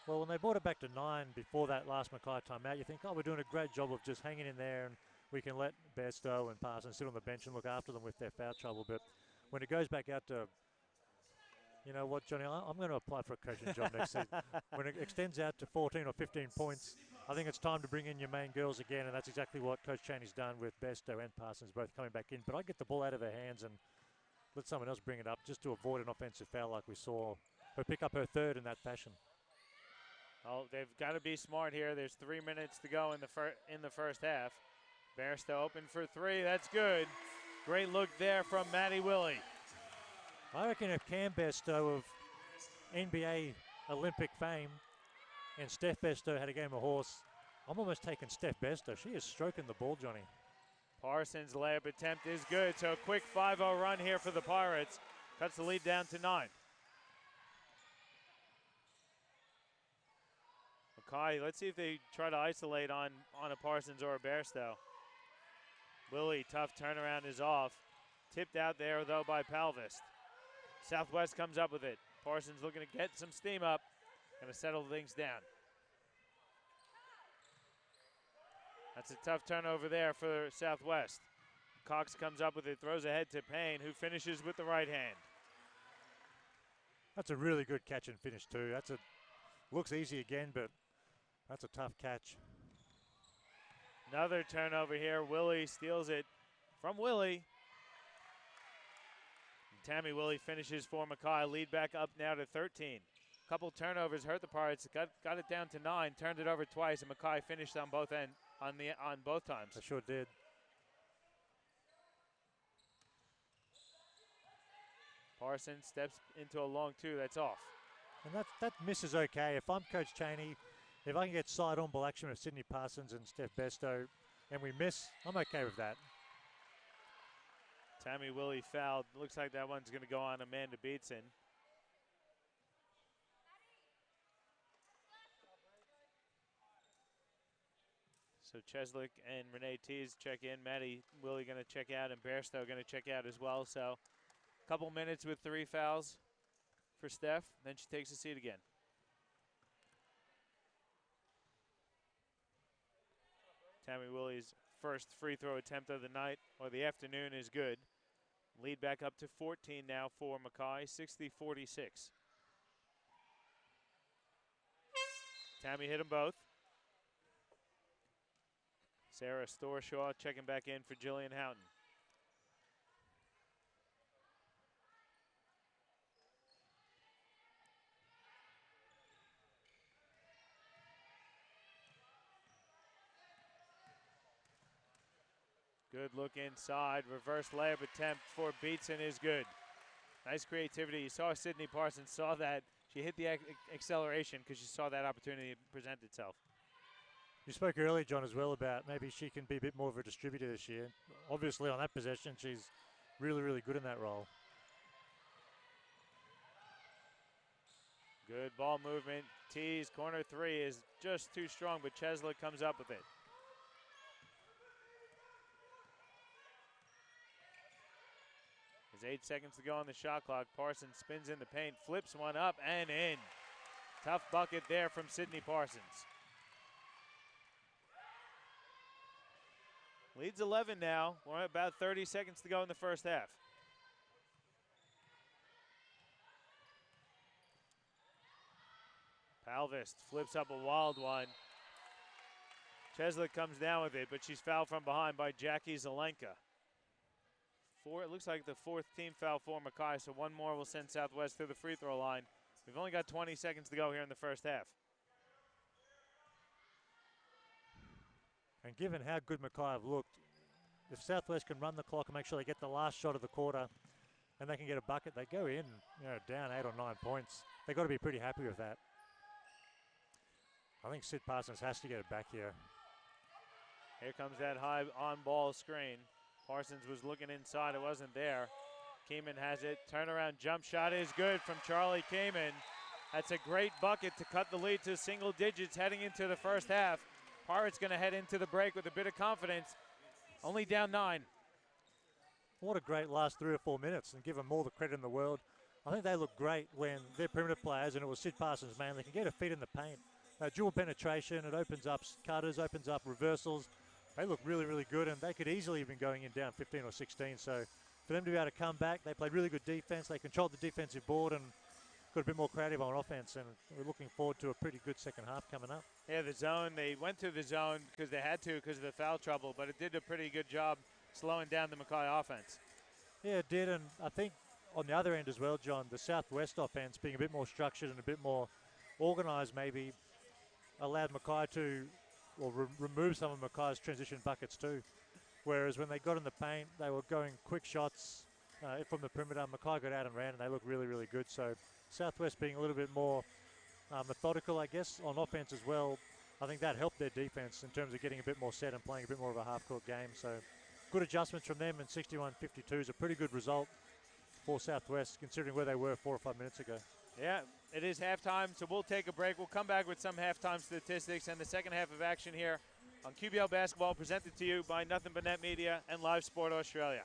Well, when they brought it back to 9 before that last Mackay timeout, you think, oh, we're doing a great job of just hanging in there, and we can let Bairstow and Parsons sit on the bench and look after them with their foul trouble. But when it goes back out to, you know what, Johnny, I'm going to apply for a coaching job next season. When it extends out to 14 or 15 points, I think it's time to bring in your main girls again, and that's exactly what Coach Chaney's done with Bairstow and Parsons both coming back in. But I get the ball out of her hands and let someone else bring it up just to avoid an offensive foul like we saw her pick up her 3rd in that fashion. Oh, they've got to be smart here. There's 3 minutes to go in the first half. Bairstow open for 3. That's good. Great look there from Maddie Willie. I reckon if Cam Bairstow of NBA Olympic fame and Steph Bairstow had a game of horse, I'm almost taking Steph Bairstow. She is stroking the ball, Johnny. Parsons' layup attempt is good. So a quick 5-0 run here for the Pirates. Cuts the lead down to 9. Mackay, let's see if they try to isolate on a Parsons or a Bairstow. Willie, tough turnaround is off. Tipped out there, though, by Palvis. Southwest comes up with it. Parsons looking to get some steam up. Going to settle things down. That's a tough turnover there for Southwest. Cox comes up with it, throws ahead to Payne, who finishes with the right hand. That's a really good catch and finish, too. Looks easy again, but that's a tough catch. Another turnover here. Willie steals it from Willie. And Tammy Willie finishes for Mackay. Lead back up now to 13. Couple turnovers hurt the Pirates. Got it down to 9. Turned it over twice, and Mackay finished on both times. I sure did. Parsons steps into a long 2. That's off. And that miss is okay. If I'm Coach Chaney, if I can get side-on ball action with Sydney Parsons and Steph Bairstow and we miss, I'm okay with that. Tammy Willie fouled. Looks like that one's going to go on Amanda Beatson. So Cheslick and Renee Tees check in. Maddie Willie going to check out, and Bairstow going to check out as well. So a couple minutes with 3 fouls for Steph. Then she takes a seat again. Tammy Willie's first free throw attempt of the night or the afternoon is good. Lead back up to 14 now for Mackay, 60-46. Tammy hit them both. Sarah Storshaw checking back in for Jillian Houghton. Good look inside. Reverse layup attempt for Beatson is good. Nice creativity. You saw Sydney Parsons saw that. She hit the acceleration because she saw that opportunity present itself. You spoke earlier, John, as well about maybe she can be a bit more of a distributor this year. Obviously, on that possession, she's really, really good in that role. Good ball movement. Tees, corner 3 is just too strong, but Cheslick comes up with it. There's 8 seconds to go on the shot clock. Parsons spins in the paint, flips one up and in. Tough bucket there from Sydney Parsons. Leads 11 now. We're at about 30 seconds to go in the first half. Palvist flips up a wild one. Cheslick comes down with it, but she's fouled from behind by Jackie Zelenka. It looks like the 4th team foul for Mackay, so one more will send Southwest to the free throw line. We've only got 20 seconds to go here in the first half. And given how good Mackay have looked, if Southwest can run the clock and make sure they get the last shot of the quarter and they can get a bucket, they go in, down 8 or 9 points. They've got to be pretty happy with that. I think Sid Parsons has to get it back here. Here comes that high on-ball screen. Parsons was looking inside. It wasn't there. Keeman has it. Turnaround jump shot is good from Charlie Keeman. That's a great bucket to cut the lead to single digits heading into the first half. Pirates going to head into the break with a bit of confidence. Only down 9. What a great last 3 or 4 minutes, and give them all the credit in the world. I think they look great when they're perimeter players, and it was Sid Parsons, man. They can get a feet in the paint. Dual penetration, it opens up cutters, opens up reversals. They look really, really good, and they could easily have been going in down 15 or 16. So for them to be able to come back, they played really good defense. They controlled the defensive board and got a bit more creative on offense, and we're looking forward to a pretty good second half coming up. Yeah, the zone, they went to the zone because they had to because of the foul trouble, but it did a pretty good job slowing down the Mackay offense. Yeah, it did, and I think on the other end as well, John, the Southwest offense being a bit more structured and a bit more organised maybe allowed Mackay to remove some of Mackay's transition buckets too. Whereas when they got in the paint, they were going quick shots from the perimeter. Mackay got out and ran, and they looked really, really good. So Southwest being a little bit more methodical, I guess, on offense as well, I think that helped their defense in terms of getting a bit more set and playing a bit more of a half-court game. So good adjustments from them, and 61-52 is a pretty good result for Southwest considering where they were 4 or 5 minutes ago. Yeah, it is halftime, so we'll take a break. We'll come back with some halftime statistics and the second half of action here on QBL Basketball, presented to you by Nothing But Net Media and Live Sport Australia.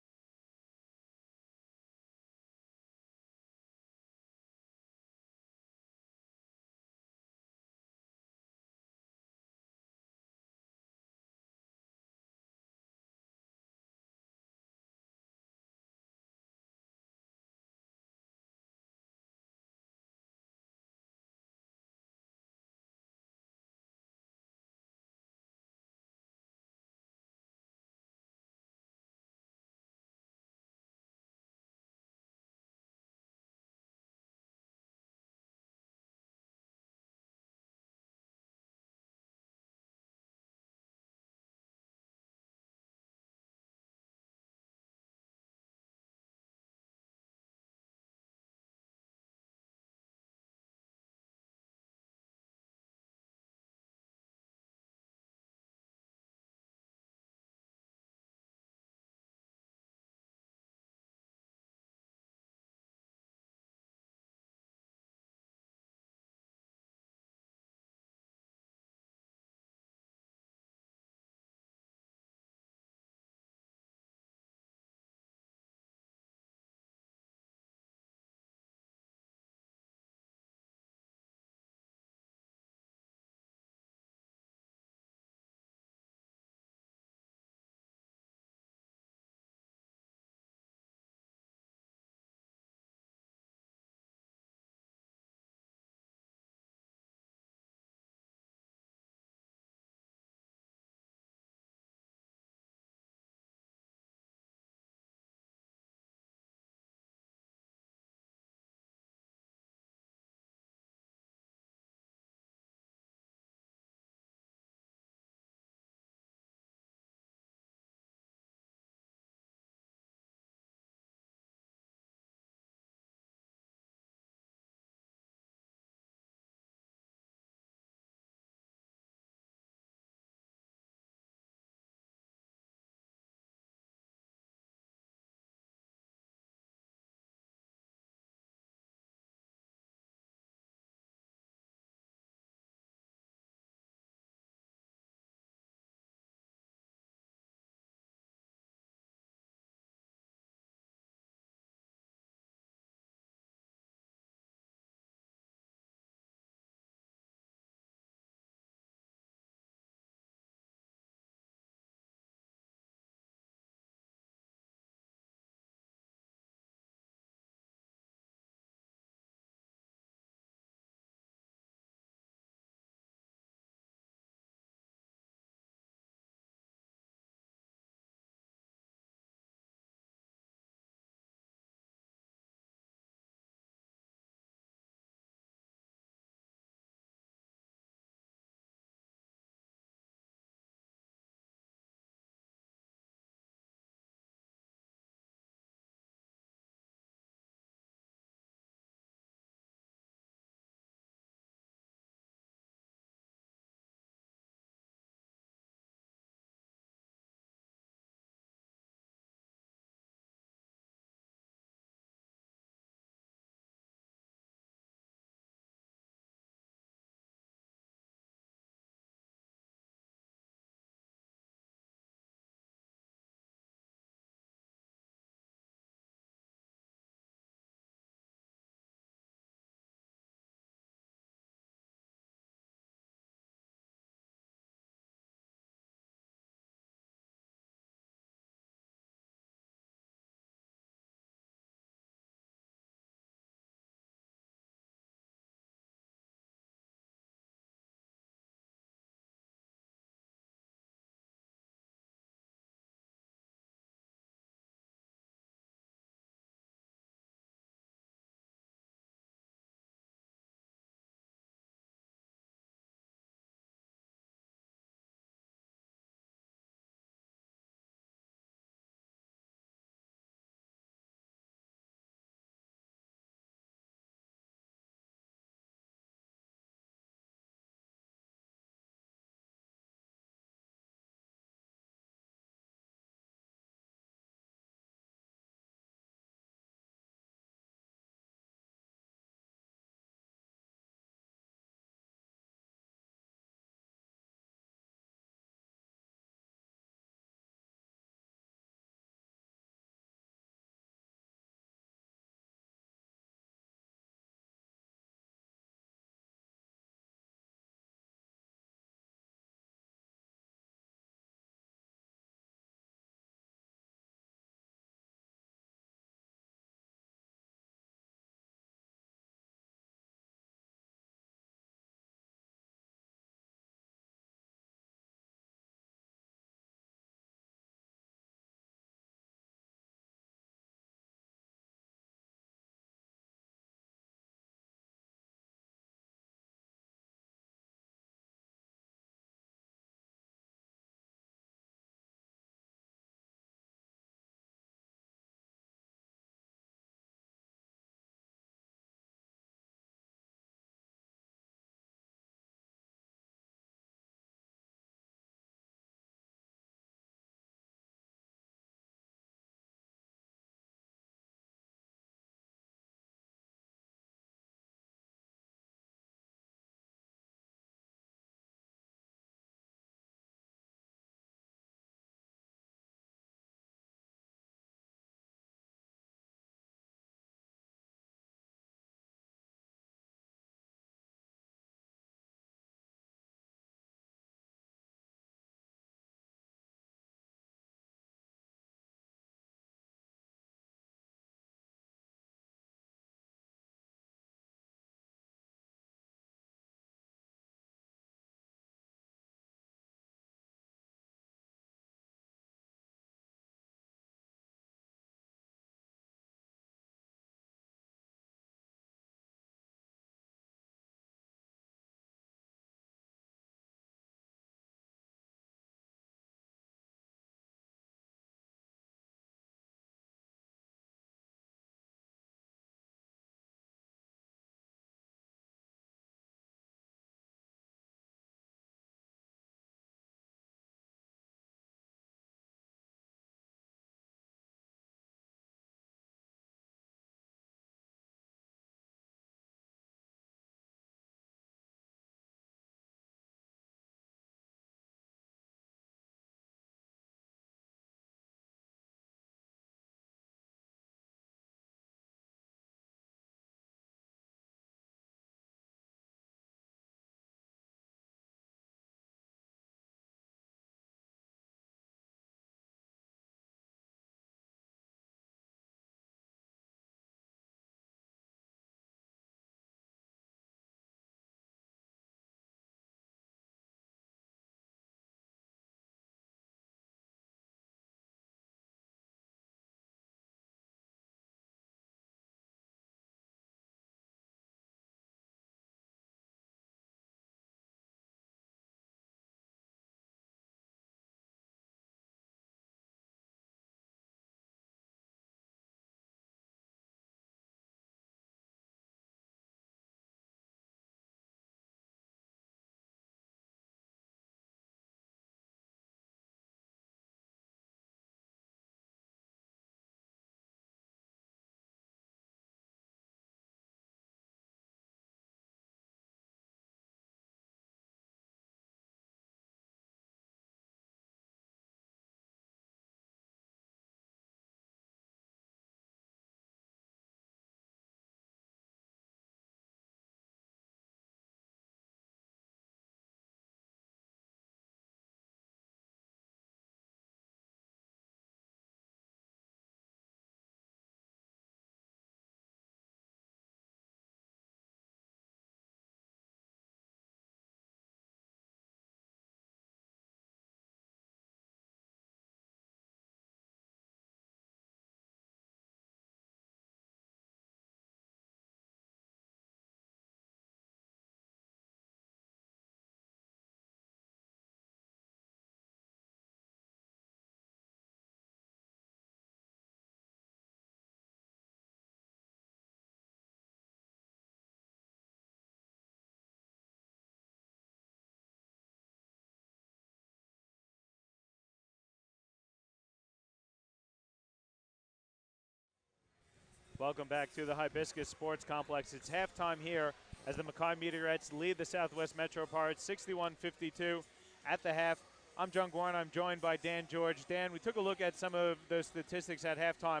Welcome back to the Hibiscus Sports Complex. It's halftime here as the Mackay Meteorettes lead the Southwest Metro Pirates 61-52 at the half. I'm John Gorn. I'm joined by Dan George. Dan, we took a look at some of those statistics at halftime.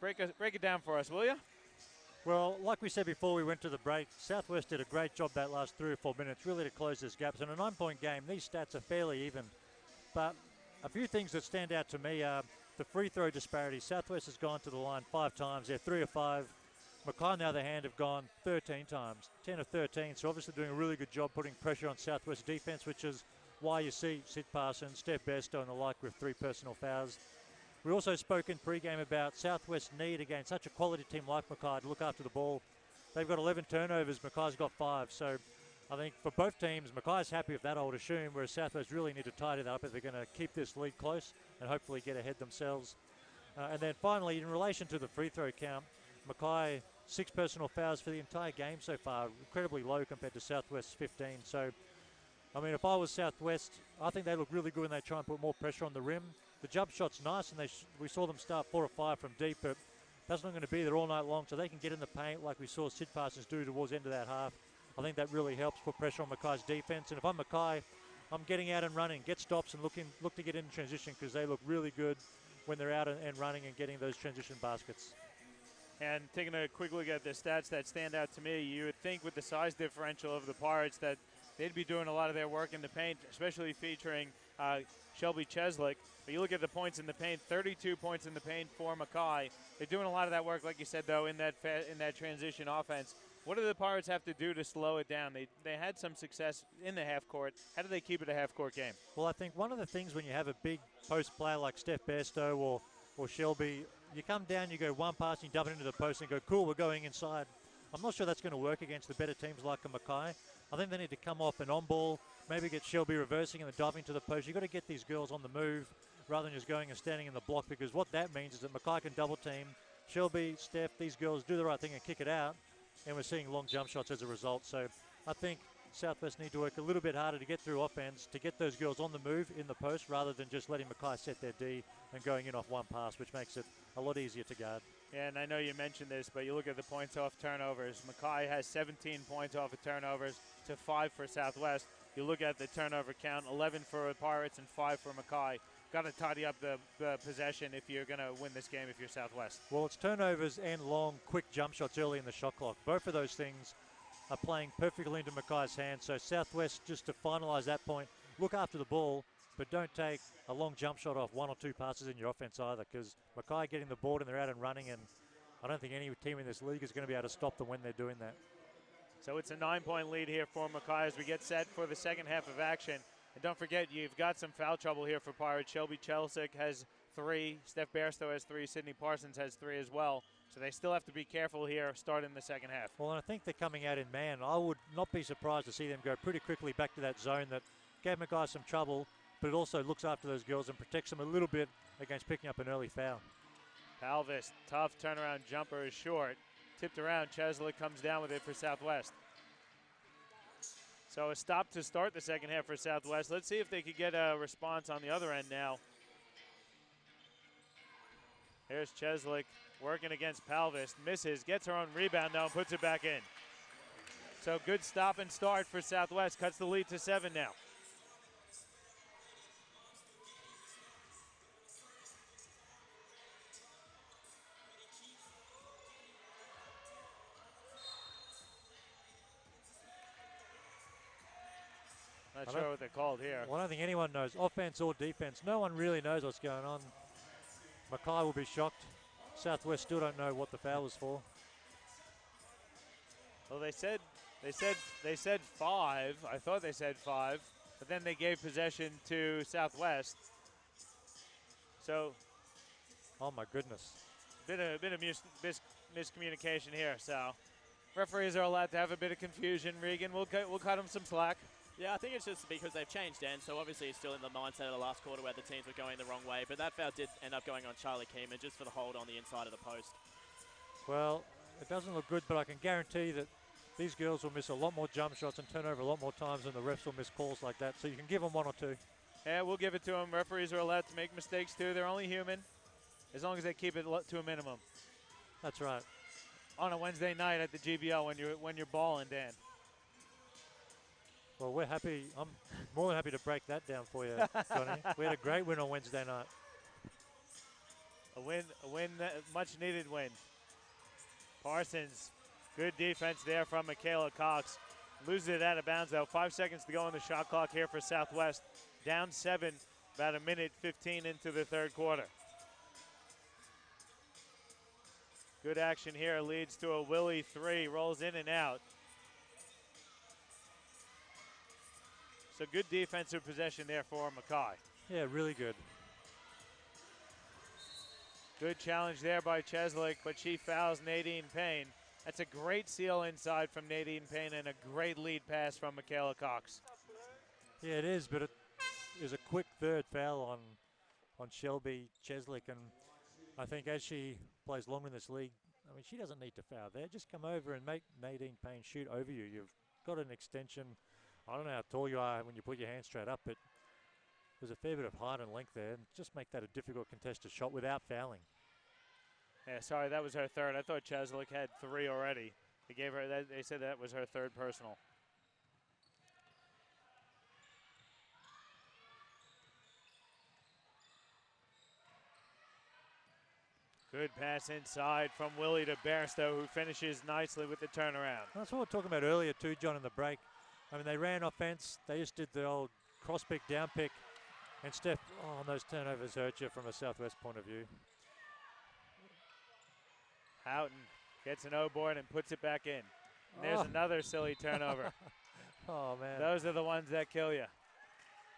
Break it down for us, will you? Well, like we said before we went to the break, Southwest did a great job that last 3 or 4 minutes really to close this gap. So in a 9-point game, these stats are fairly even. But a few things that stand out to me are the free throw disparity. Southwest has gone to the line 5 times. They're 3 of 5. Mackay, on the other hand, have gone 13 times, 10 of 13. So obviously doing a really good job putting pressure on Southwest defense, which is why you see Sid Parsons, Steph Bairstow and the like with 3 personal fouls. We also spoke in pre-game about Southwest's need against such a quality team like Mackay to look after the ball. They've got 11 turnovers, Mackay's got 5. So I think for both teams, Mackay's happy with that, I would assume, whereas Southwest really need to tidy that up if they're going to keep this lead close and hopefully get ahead themselves. And then finally, in relation to the free throw count, Mackay 6 personal fouls for the entire game so far, incredibly low compared to Southwest's 15. So, I mean, if I was Southwest, I think they look really good when they try and put more pressure on the rim. The jump shot's nice, and we saw them start 4 or 5 from deep, but that's not going to be there all night long, so they can get in the paint like we saw Sid Parsons do towards the end of that half. I think that really helps put pressure on Mackay's defense. And if I'm Mackay, I'm getting out and running, get stops and look to get in transition because they look really good when they're out and running and getting those transition baskets. And taking a quick look at the stats that stand out to me, you would think with the size differential of the Pirates that they'd be doing a lot of their work in the paint, especially featuring Shelby Cheslick. But you look at the points in the paint, 32 points in the paint for Mackay. They're doing a lot of that work, like you said, though, in that transition offense. What do the Pirates have to do to slow it down? They had some success in the half court. How do they keep it a half court game? Well, I think one of the things when you have a big post player like Steph Bairstow or Shelby, you come down, you go one pass, and you dump it into the post and go, cool, we're going inside. I'm not sure that's going to work against the better teams like a Mackay. I think they need to come off an on-ball, maybe get Shelby reversing and then diving to the post. You've got to get these girls on the move rather than just going and standing in the block, because what that means is that Mackay can double team. Shelby, Steph, these girls do the right thing and kick it out, and we're seeing long jump shots as a result. So I think Southwest need to work a little bit harder to get through offense, to get those girls on the move in the post rather than just letting Mackay set their D and going in off one pass, which makes it a lot easier to guard. Yeah, and I know you mentioned this, but you look at the points off turnovers. Mackay has 17 points off of turnovers to 5 for Southwest. You look at the turnover count, 11 for the Pirates and 5 for Mackay. Got to tidy up the possession if you're going to win this game if you're Southwest. Well, it's turnovers and long, quick jump shots early in the shot clock. Both of those things are playing perfectly into Mackay's hands. So Southwest, just to finalise that point, look after the ball, but don't take a long jump shot off 1 or 2 passes in your offense either, because Mackay getting the board and they're out and running, and I don't think any team in this league is going to be able to stop them when they're doing that. So it's a 9-point lead here for Mackay as we get set for the second half of action. And don't forget, you've got some foul trouble here for Pirates. Shelby Chelsik has 3, Steph Bairstow has 3, Sydney Parsons has 3 as well. So they still have to be careful here starting the second half. Well, and I think they're coming out in man. I would not be surprised to see them go pretty quickly back to that zone that gave Mackay some trouble, but it also looks after those girls and protects them a little bit against picking up an early foul. Palvis, tough turnaround jumper is short. Tipped around, Cheslick comes down with it for Southwest. So a stop to start the second half for Southwest. Let's see if they could get a response on the other end now. Here's Cheslick working against Palvis. Misses, gets her own rebound now and puts it back in. So good stop and start for Southwest. Cuts the lead to 7 now. Not sure what they're called here. Well, I don't think anyone knows, offense or defense. No one really knows what's going on. Mackay will be shocked. Southwest still don't know what the foul was for. Well, they said 5. I thought they said 5, but then they gave possession to Southwest. So, oh my goodness, bit of miscommunication here. So, referees are allowed to have a bit of confusion. Regan, we'll cut them some slack. Yeah, I think it's just because they've changed ends, so obviously it's still in the mindset of the last quarter where the teams were going the wrong way, but that foul did end up going on Charlie Keeman just for the hold on the inside of the post. Well, it doesn't look good, but I can guarantee that these girls will miss a lot more jump shots and turn over a lot more times, and the refs will miss calls like that, so you can give them 1 or 2. Yeah, we'll give it to them. Referees are allowed to make mistakes too. They're only human, as long as they keep it to a minimum. That's right. on a Wednesday night at the GBL when you're balling, Dan? Well, we're happy. I'm more than happy to break that down for you, Johnny. We had a great win on Wednesday night. A win, much needed win. Parsons, good defense there from Michaela Cox. Loses it out of bounds though. 5 seconds to go on the shot clock here for Southwest. Down 7, about a minute 15 into the third quarter. Good action here, leads to a Willie 3, rolls in and out. So good defensive possession there for Mackay. Yeah, really good. Good challenge there by Cheslick, but she fouls Nadine Payne. That's a great seal inside from Nadine Payne and a great lead pass from Michaela Cox. Yeah, it is, but it is a quick third foul on Shelby Cheslick, and I think as she plays longer in this league, I mean, she doesn't need to foul there. Just come over and make Nadine Payne shoot over you. You've got an extension. I don't know how tall you are when you put your hand straight up, but there's a fair bit of height and length there, and just make that a difficult contested shot without fouling. Yeah, sorry, that was her third. I thought Cheslick had 3 already. They gave her that. They said that was her third personal. Good pass inside from Willie to Bairstow, who finishes nicely with the turnaround. That's what we were talking about earlier too, John, in the break. I mean, they ran offense. They just did the old cross pick, down pick, and Steph, on those turnovers hurt you from a Southwest point of view. Houghton gets an O-board and puts it back in. And there's another silly turnover. Oh, man. Those are the ones that kill you.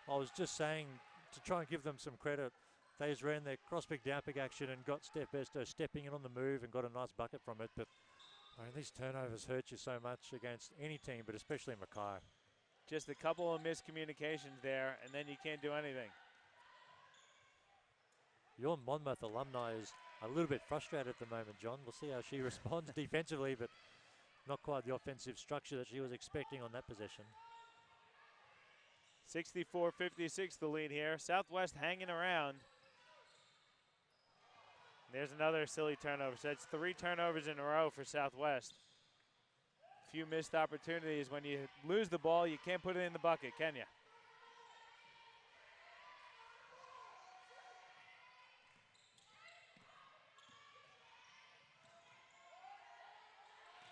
I was just saying, to try and give them some credit, they just ran their cross-pick, down-pick action and got Steph Besto stepping in on the move and got a nice bucket from it. But I mean, these turnovers hurt you so much against any team, but especially Mackay. Just a couple of miscommunications there, and then you can't do anything. Your Monmouth alumni is a little bit frustrated at the moment, John. We'll see how she responds defensively, but not quite the offensive structure that she was expecting on that possession. 64-56 the lead here. Southwest hanging around. There's another silly turnover. So that's 3 turnovers in a row for Southwest. Few missed opportunities. When you lose the ball, you can't put it in the bucket, can you?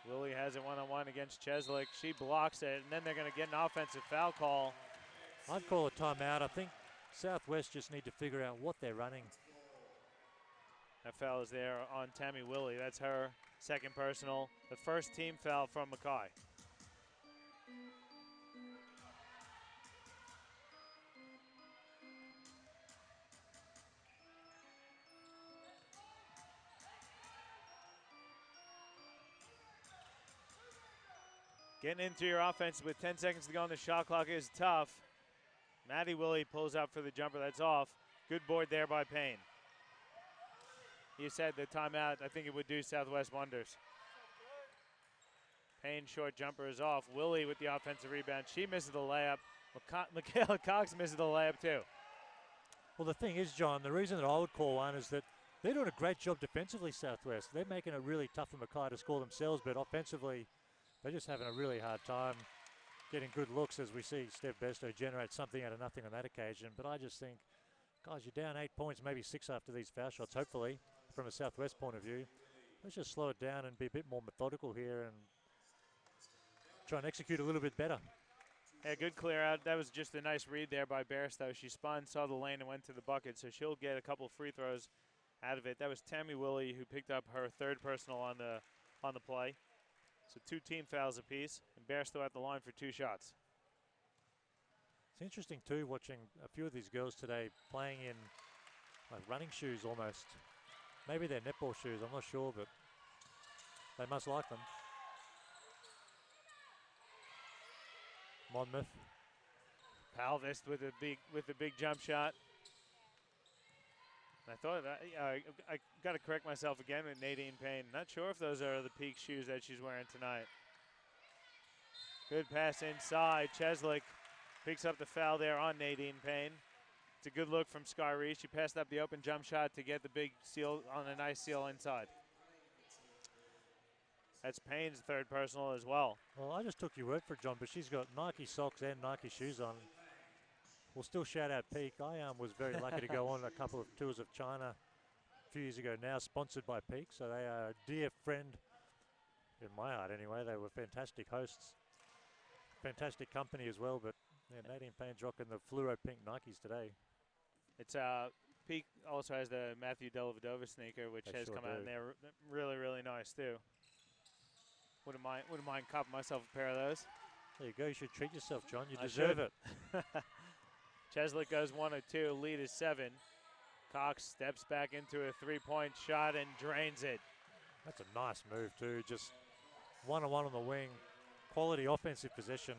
Willie has it one-on-one against Cheslick. She blocks it, and then they're going to get an offensive foul call. I'd call a timeout. I think Southwest just need to figure out what they're running. That foul is there on Tammy Willie. That's her second personal. The first team foul from Mackay. Getting into your offense with 10 seconds to go on the shot clock is tough. Maddie Willie pulls up for the jumper. That's off. Good board there by Payne. He said the timeout, I think it would do Southwest wonders. Payne short jumper is off. Willie with the offensive rebound. She misses the layup. Michaela Cox misses the layup too. Well, the thing is, John, the reason that I would call one is that they're doing a great job defensively, Southwest. They're making it really tough for Mackay to score themselves, but offensively, they're just having a really hard time getting good looks as we see Steph Besto generate something out of nothing on that occasion. But I just think, guys, you're down 8 points, maybe 6 after these foul shots, hopefully, from a Southwest point of view. Let's just slow it down and be a bit more methodical here and try and execute a little bit better. Yeah, good clear out. That was just a nice read there by Bairstow. She spun, saw the lane, and went to the bucket, so she'll get a couple free throws out of it. That was Tammy Willie who picked up her third personal on the play. So 2 team fouls apiece, and Bairstow at the line for 2 shots. It's interesting, too, watching a few of these girls today playing in like running shoes almost. Maybe they're netball shoes, I'm not sure, but they must like them. Monmouth. Palvist with a big jump shot. I thought I got to correct myself again with Nadine Payne. Not sure if those are the peak shoes that she's wearing tonight. Good pass inside. Cheslick picks up the foul there on Nadine Payne. It's a good look from Sky Reese. She passed up the open jump shot to get the big seal on a nice seal inside. That's Payne's third personal as well. Well, I just took your word for it, John, but she's got Nike socks and Nike shoes on. We'll still shout out Peak. I was very lucky to go on a couple of tours of China a few years ago now, sponsored by Peak. So they are a dear friend, in my heart anyway. They were fantastic hosts. Fantastic company as well, but yeah, Nadine Payne's rocking the fluoro pink Nikes today. It's Peak also has the Matthew Dellavedova sneaker, which They has sure come out do. and they're really, really nice too. Wouldn't mind copping myself a pair of those. There you go. You should treat yourself, John. You I deserve should. it. Chesley goes 1 of 2, lead is 7. Cox steps back into a three-point shot and drains it. That's a nice move too. Just one-on-one on the wing. Quality offensive possession.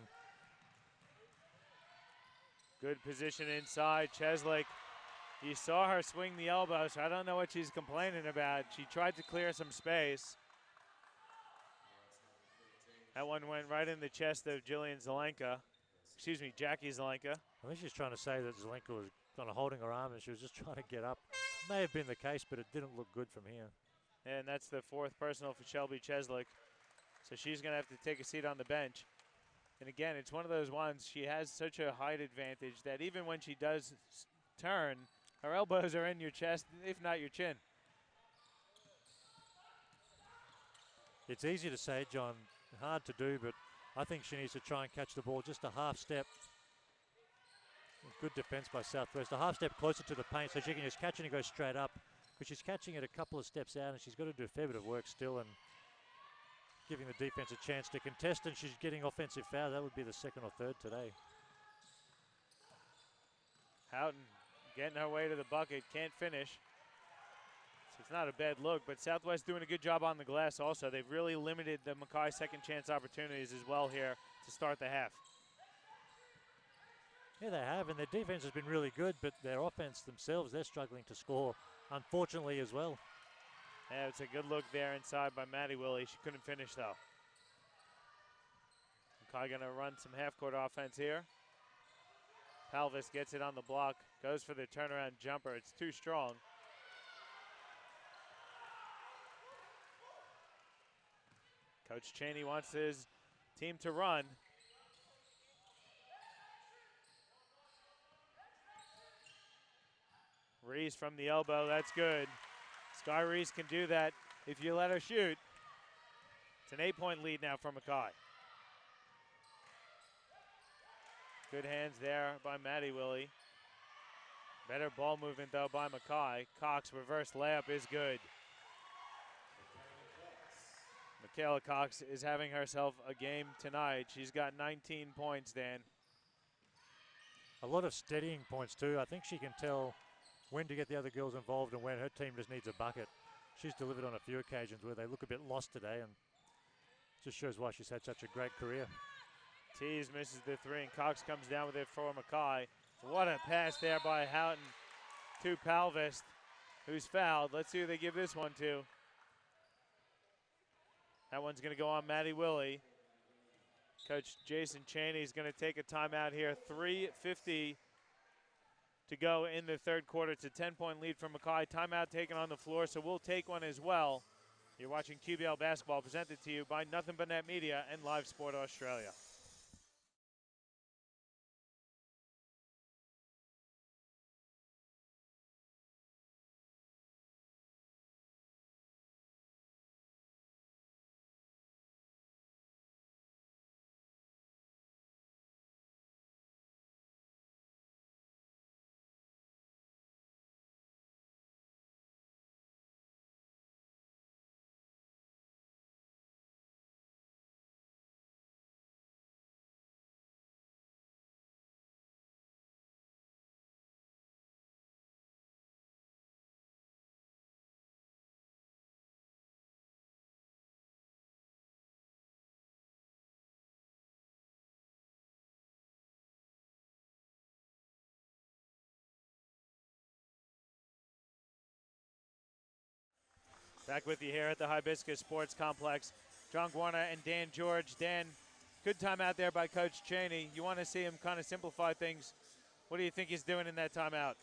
Good position inside. Chesley, you saw her swing the elbow, so I don't know what she's complaining about. She tried to clear some space. That one went right in the chest of Jillian Zelenka. Excuse me, Jackie Zelenka. I think she's trying to say that Zelenka was kind of holding her arm and she was just trying to get up. May have been the case, but it didn't look good from here. And that's the fourth personal for Shelby Cheslick. So she's going to have to take a seat on the bench. And again, it's one of those ones, she has such a height advantage that even when she does turn, her elbows are in your chest, if not your chin. It's easy to say, John, hard to do, but I think she needs to try and catch the ball just a half step. Good defense by Southwest. A half step closer to the paint so she can just catch it and go straight up. But she's catching it a couple of steps out and she's got to do a fair bit of work still and giving the defense a chance to contest, and she's getting offensive foul. That would be the second or third today. Houghton getting her way to the bucket, can't finish. So it's not a bad look, but Southwest doing a good job on the glass also. They've really limited the Mackay second chance opportunities as well here to start the half. Yeah, they have, and their defense has been really good, but their offense themselves, they're struggling to score, unfortunately, as well. Yeah, it's a good look there inside by Maddie Willie. She couldn't finish, though. Mackay going to run some half-court offense here. Palvis gets it on the block, goes for the turnaround jumper. It's too strong. Coach Cheney wants his team to run. Reese from the elbow, that's good. Sky Reese can do that if you let her shoot. It's an 8-point lead now for Mackay. Good hands there by Maddie Willie. Better ball movement though by Mackay. Cox reverse layup is good. Michaela Cox is having herself a game tonight. She's got 19 points, Dan. A lot of steadying points too. I think she can tell when to get the other girls involved and when her team just needs a bucket. She's delivered on a few occasions where they look a bit lost today, and just shows why she's had such a great career. Tees misses the three, and Cox comes down with it for Mackay. What a pass there by Houghton to Palvis, who's fouled. Let's see who they give this one to. That one's going to go on Maddie Willie. Coach Jason Cheney is going to take a timeout here. 3:50 to go in the third quarter. It's a 10-point lead for Mackay. Timeout taken on the floor, so we'll take one as well. You're watching QBL basketball presented to you by Nothing But Net Media and Live Sport Australia. Back with you here at the Hibiscus Sports Complex. John Guarna and Dan George. Dan, good timeout there by Coach Cheney. You want to see him kind of simplify things. What do you think he's doing in that timeout?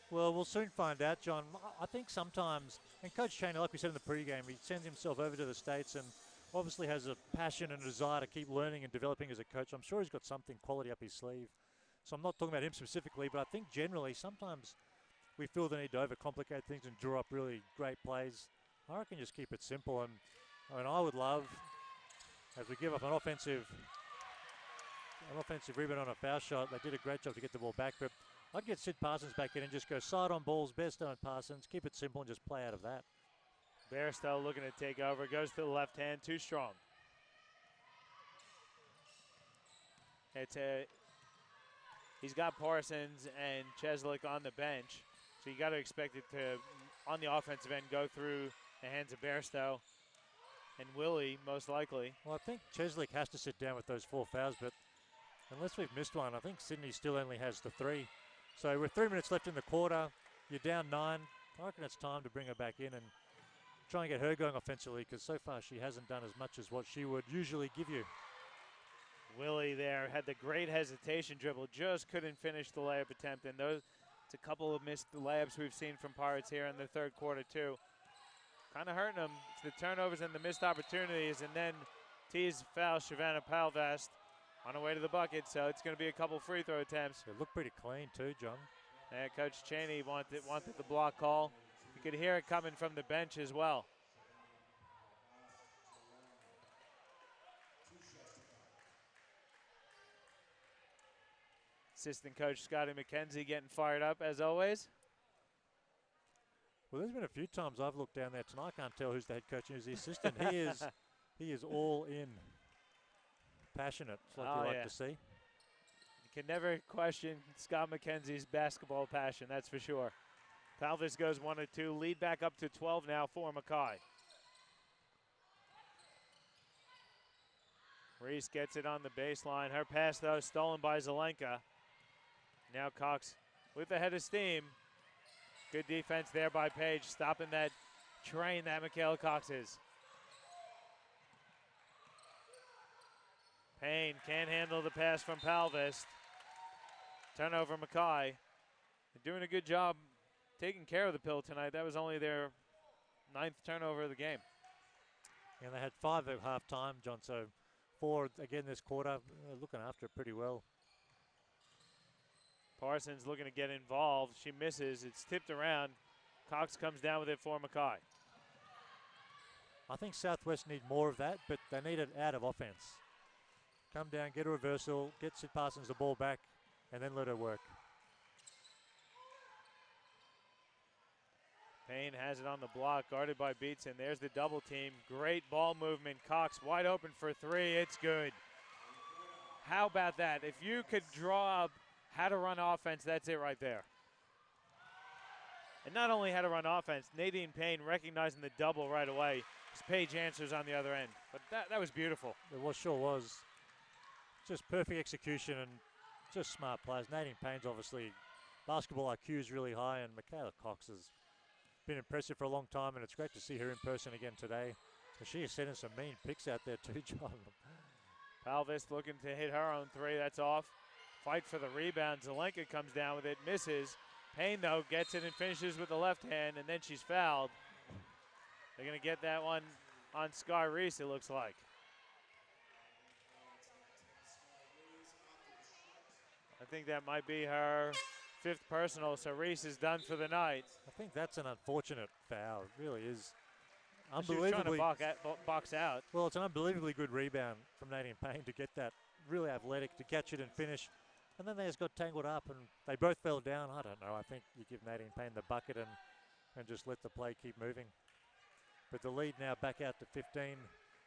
Well, we'll soon find out, John. I think sometimes, and Coach Cheney, like we said in the pregame, he sends himself over to the States, and obviously has a passion and a desire to keep learning and developing as a coach. I'm sure he's got something quality up his sleeve. So I'm not talking about him specifically, but I think generally sometimes we feel the need to overcomplicate things and draw up really great plays. I reckon just keep it simple. And I mean, I would love, as we give up an offensive rebound on a foul shot, they did a great job to get the ball back, but I'd get Sid Parsons back in and just go side on balls, Bairstow and Parsons, keep it simple and just play out of that. Bairstow looking to take over, goes to the left hand, too strong. He's got Parsons and Cheslick on the bench, so you got to expect it to, on the offensive end, go through the hands of Bairstow and Willie, most likely. Well, I think Cheslick has to sit down with those 4 fouls, but unless we've missed one, I think Sydney still only has the 3. So with 3 minutes left in the quarter, you're down 9. I reckon it's time to bring her back in and try and get her going offensively, because so far she hasn't done as much as what she would usually give you. Willie there had the great hesitation dribble, just couldn't finish the layup attempt, and it's a couple of missed layups we've seen from Pirates here in the third quarter too. Kind of hurting them. It's the turnovers and the missed opportunities, and then tease foul Savannah Palvest on her way to the bucket, so it's going to be a couple free throw attempts. It looked pretty clean too, John. And Coach Cheney wanted the block call. You could hear it coming from the bench as well. Assistant coach Scotty McKenzie getting fired up as always. Well, there's been a few times I've looked down there tonight. I can't tell who's the head coach and who's the assistant. He is all in. Passionate, like you like to see. You can never question Scott McKenzie's basketball passion, that's for sure. Palvis goes 1-2, lead back up to 12 now for Mackay. Reese gets it on the baseline. Her pass, though, stolen by Zelenka. Now Cox with the head of steam. Good defense there by Page, stopping that train that Michaela Cox is. Payne can't handle the pass from Palvis. Turnover Mackay. They're doing a good job taking care of the pill tonight. That was only their 9th turnover of the game. And they had 5 at halftime, John, so 4 again this quarter. Looking after it pretty well. Parsons looking to get involved. She misses. It's tipped around. Cox comes down with it for Mackay. I think Southwest need more of that, but they need it out of offense. Come down, get a reversal, get Sid Parsons the ball back, and then let her work. Payne has it on the block, guarded by Beatson. There's the double team. Great ball movement. Cox wide open for 3. It's good. How about that? If you could draw up how to run offense, that's it right there. And not only how to run offense, Nadine Payne recognizing the double right away. Paige answers on the other end. But that was beautiful. It sure was. Just perfect execution and just smart players. Nadine Payne's obviously basketball IQ is really high, and Michaela Cox has been impressive for a long time, and it's great to see her in person again today. And she is setting some mean picks out there too, John. Palvis looking to hit her own 3. That's off. Fight for the rebound. Zelenka comes down with it, misses. Payne, though, gets it and finishes with the left hand, and then she's fouled. They're going to get that one on Sky Reese, it looks like. I think that might be her 5th personal, so Reese is done for the night. I think that's an unfortunate foul. It really is. Unbelievably. She was trying to box out. Well, it's an unbelievably good rebound from Nadine Payne to get that really athletic, to catch it and finish. And then they just got tangled up and they both fell down. I don't know. I think you give Nadine Payne the bucket and just let the play keep moving. But the lead now back out to 15,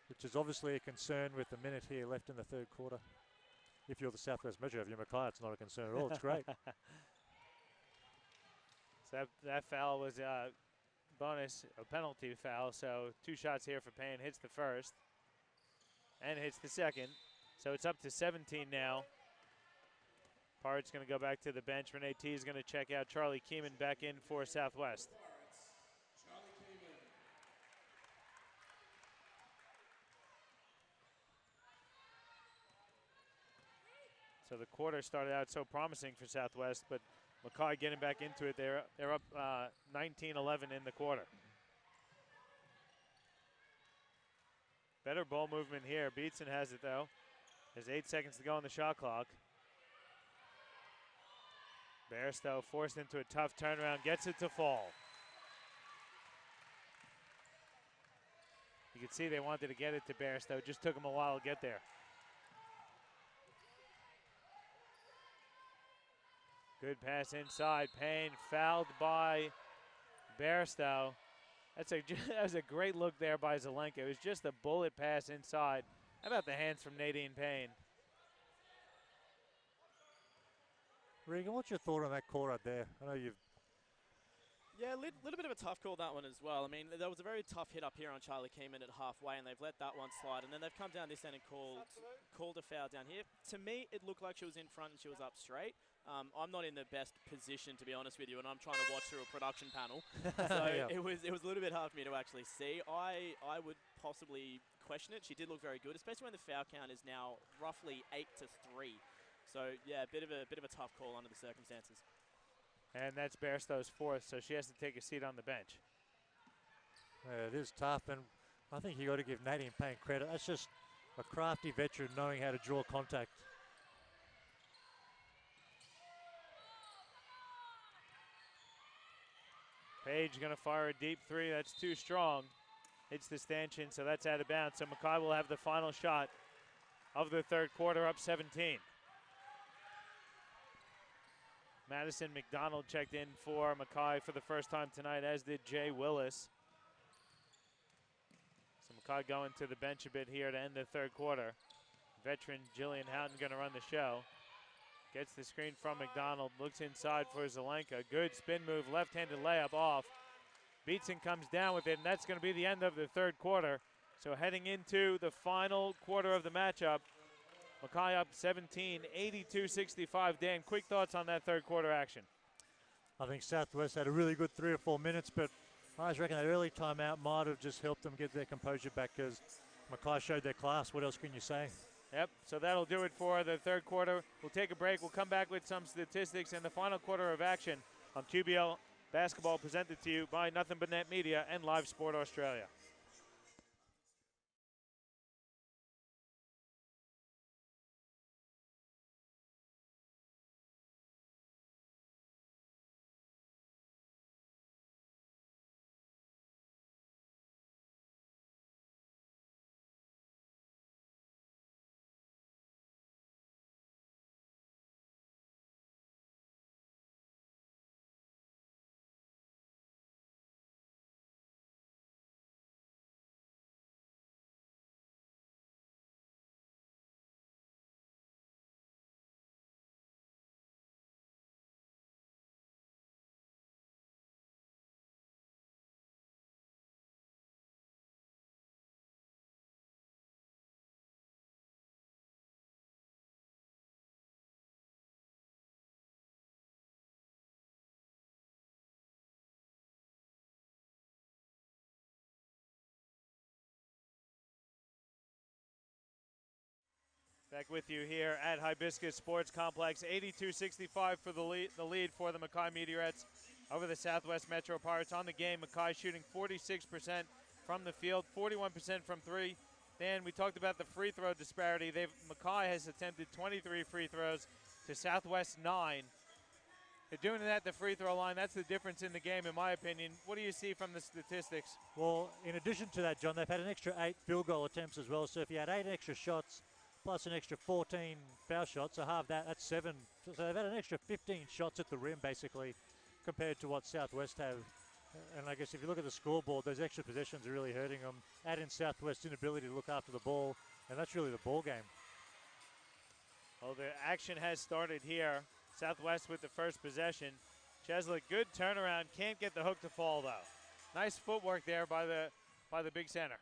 which is obviously a concern with a minute here left in the third quarter. If you're the Southwest Metro, if you're Mackay, it's not a concern at all. It's great. So that foul was a bonus, a penalty foul. So 2 shots here for Payne. Hits the first and hits the second. So it's up to 17 now. Pirates going to go back to the bench. Renee T is going to check out. Charlie Keeman back in for Southwest. So the quarter started out so promising for Southwest, but Mackay getting back into it. They're up 19-11 in the quarter. Better ball movement here. Beatson has it, though. There's 8 seconds to go on the shot clock. Bairstow forced into a tough turnaround, gets it to fall. You can see they wanted to get it to Bairstow. It just took them a while to get there. Good pass inside. Payne fouled by Bairstow. That was a great look there by Zelenka. It was just a bullet pass inside. How about the hands from Nadine Payne? Regan, what's your thought on that call right there? I know you've... Yeah, a little bit of a tough call, that one as well. I mean, there was a very tough hit up here on Charlie Keeman at halfway, and they've let that one slide. And then they've come down this end and called a foul down here. To me, it looked like she was in front and she was up straight. I'm not in the best position, to be honest with you, and I'm trying to watch through a production panel. So Yeah. it was a little bit hard for me to actually see. I would possibly question it. She did look very good, especially when the foul count is now roughly 8-3. So yeah, a bit of a tough call under the circumstances. And that's Bairstow's fourth, so she has to take a seat on the bench. Yeah, it is tough, and I think you got to give Nadine Payne credit. That's just a crafty veteran knowing how to draw contact. Page going to fire a deep three. That's too strong. Hits the stanchion, so that's out of bounds. So Mackay will have the final shot of the third quarter, up 17. Madison McDonald checked in for Mackay for the first time tonight, as did Jay Willis. So Mackay going to the bench a bit here to end the third quarter. Veteran Jillian Houghton going to run the show. Gets the screen from McDonald, looks inside for Zelenka. Good spin move, left-handed layup off. Beatson comes down with it, and that's going to be the end of the third quarter. So heading into the final quarter of the matchup, Mackay up 17, 82-65. Dan, quick thoughts on that third quarter action? I think Southwest had a really good 3 or 4 minutes, but I just reckon that early timeout might have just helped them get their composure back because Mackay showed their class. What else can you say? Yep, so that'll do it for the third quarter. We'll take a break. We'll come back with some statistics and the final quarter of action on QBL Basketball, presented to you by Nothing But Net Media and Live Sport Australia. Back with you here at Hibiscus Sports Complex. 82-65 for the lead for the Mackay Meteorettes over the Southwest Metro Pirates. On the game, Mackay shooting 46% from the field, 41% from three. Dan, we talked about the free throw disparity. Mackay has attempted 23 free throws to Southwest 9. They're doing it at the free throw line. That's the difference in the game, in my opinion. What do you see from the statistics? Well, in addition to that, John, they've had an extra 8 field goal attempts as well. So if you had 8 extra shots, plus an extra 14 foul shots, so half that, that's 7. So they've had an extra 15 shots at the rim, basically, compared to what Southwest have. And I guess if you look at the scoreboard, those extra possessions are really hurting them. Add in Southwest's inability to look after the ball, and that's really the ball game. Well, the action has started here. Southwest with the first possession. Chesley, good turnaround. Can't get the hook to fall, though. Nice footwork there by the big center.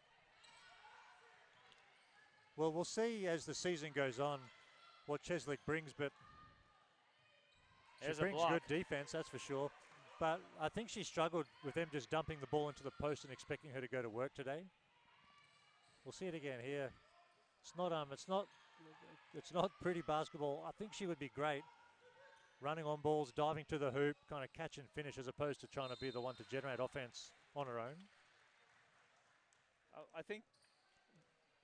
Well, we'll see as the season goes on what Chesley brings, but she brings good defense, that's for sure. But I think she struggled with them just dumping the ball into the post and expecting her to go to work today. We'll see it again here. It's not pretty basketball. I think she would be great running on balls, diving to the hoop, kind of catch and finish, as opposed to trying to be the one to generate offense on her own. I think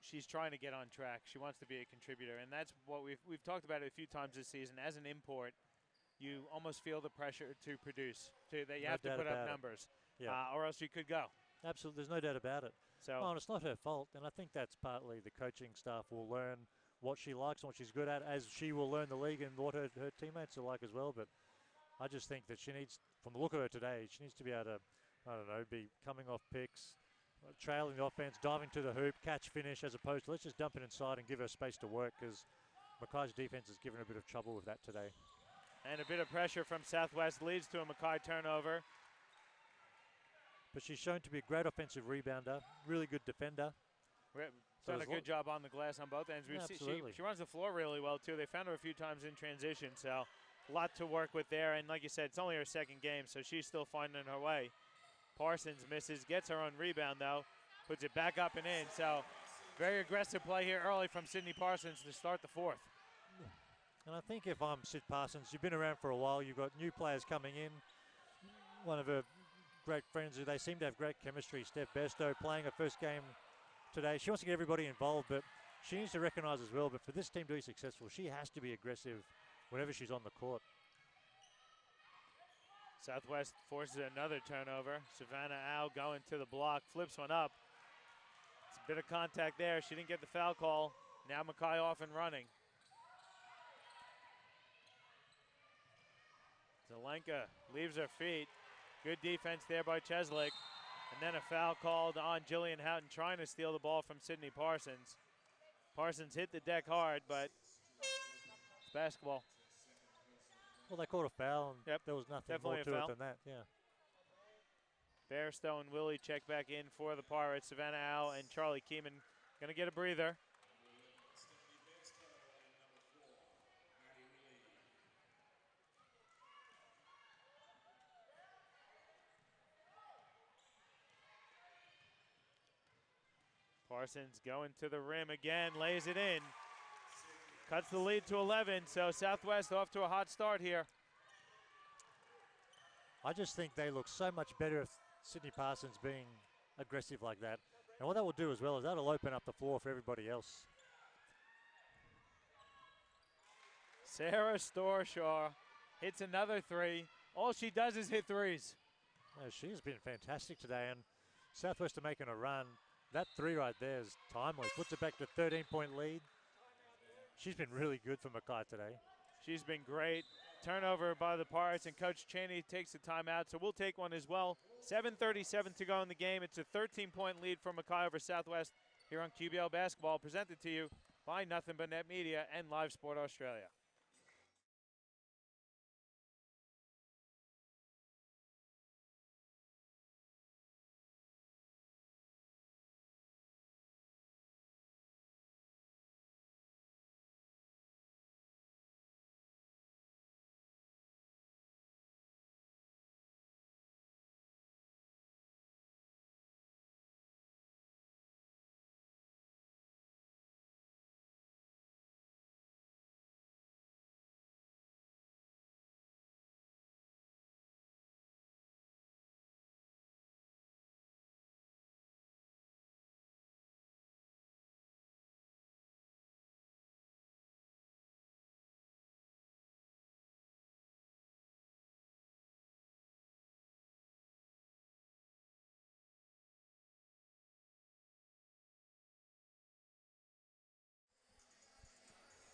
she's trying to get on track. She wants to be a contributor, and that's what we've talked about it a few times this season. As an import, you almost feel the pressure to produce, that you have to put up numbers, or else you could go. Absolutely, there's no doubt about it. So, and it's not her fault, and I think that's partly the coaching staff will learn what she likes and what she's good at, as she will learn the league and what her teammates are like as well. But I just think that she needs, from the look of her today, she needs to be able to, I don't know, be coming off picks, trailing the offense, diving to the hoop, catch, finish, as opposed to let's just dump it inside and give her space to work, because Mackay's defense has given a bit of trouble with that today. And a bit of pressure from Southwest leads to a Mackay turnover. But she's shown to be a great offensive rebounder, really good defender. Done a good job on the glass on both ends. Absolutely. She runs the floor really well, too. They found her a few times in transition, so a lot to work with there. And like you said, it's only her second game, so she's still finding her way. Parsons misses, gets her own rebound, though, puts it back up and in. So very aggressive play here early from Sydney Parsons to start the fourth. And I think if I'm Sid Parsons, you've been around for a while, you've got new players coming in. One of her great friends who they seem to have great chemistry, Steph Besto, playing her first game today. She wants to get everybody involved, but she needs to recognize as well, but for this team to be successful, she has to be aggressive whenever she's on the court. Southwest forces another turnover. Savannah Au going to the block, flips one up. It's a bit of contact there. She didn't get the foul call. Now Mackay off and running. Zelenka leaves her feet. Good defense there by Cheslick. And then a foul called on Jillian Houghton trying to steal the ball from Sydney Parsons. Parsons hit the deck hard, but it's basketball. Well, they called a foul, and there was nothing Definitely more to it than that, yeah. Bairstow and Willie check back in for the Pirates. Savannah Au and Charlie Keeman going to get a breather. Parsons going to the rim again, lays it in. Cuts the lead to 11, so Southwest off to a hot start here. I just think they look so much better if Sydney Parsons being aggressive like that. And what that will do as well is that'll open up the floor for everybody else. Sarah Storshaw hits another three. All she does is hit threes. Yeah, she has been fantastic today, and Southwest are making a run. That three right there is timely. Puts it back to 13-point lead. She's been really good for Mackay today. She's been great. Turnover by the Pirates, and Coach Cheney takes the timeout, so we'll take one as well. 7:37 to go in the game. It's a 13-point lead for Mackay over Southwest here on QBL Basketball, presented to you by Nothing But Net Media and Live Sport Australia.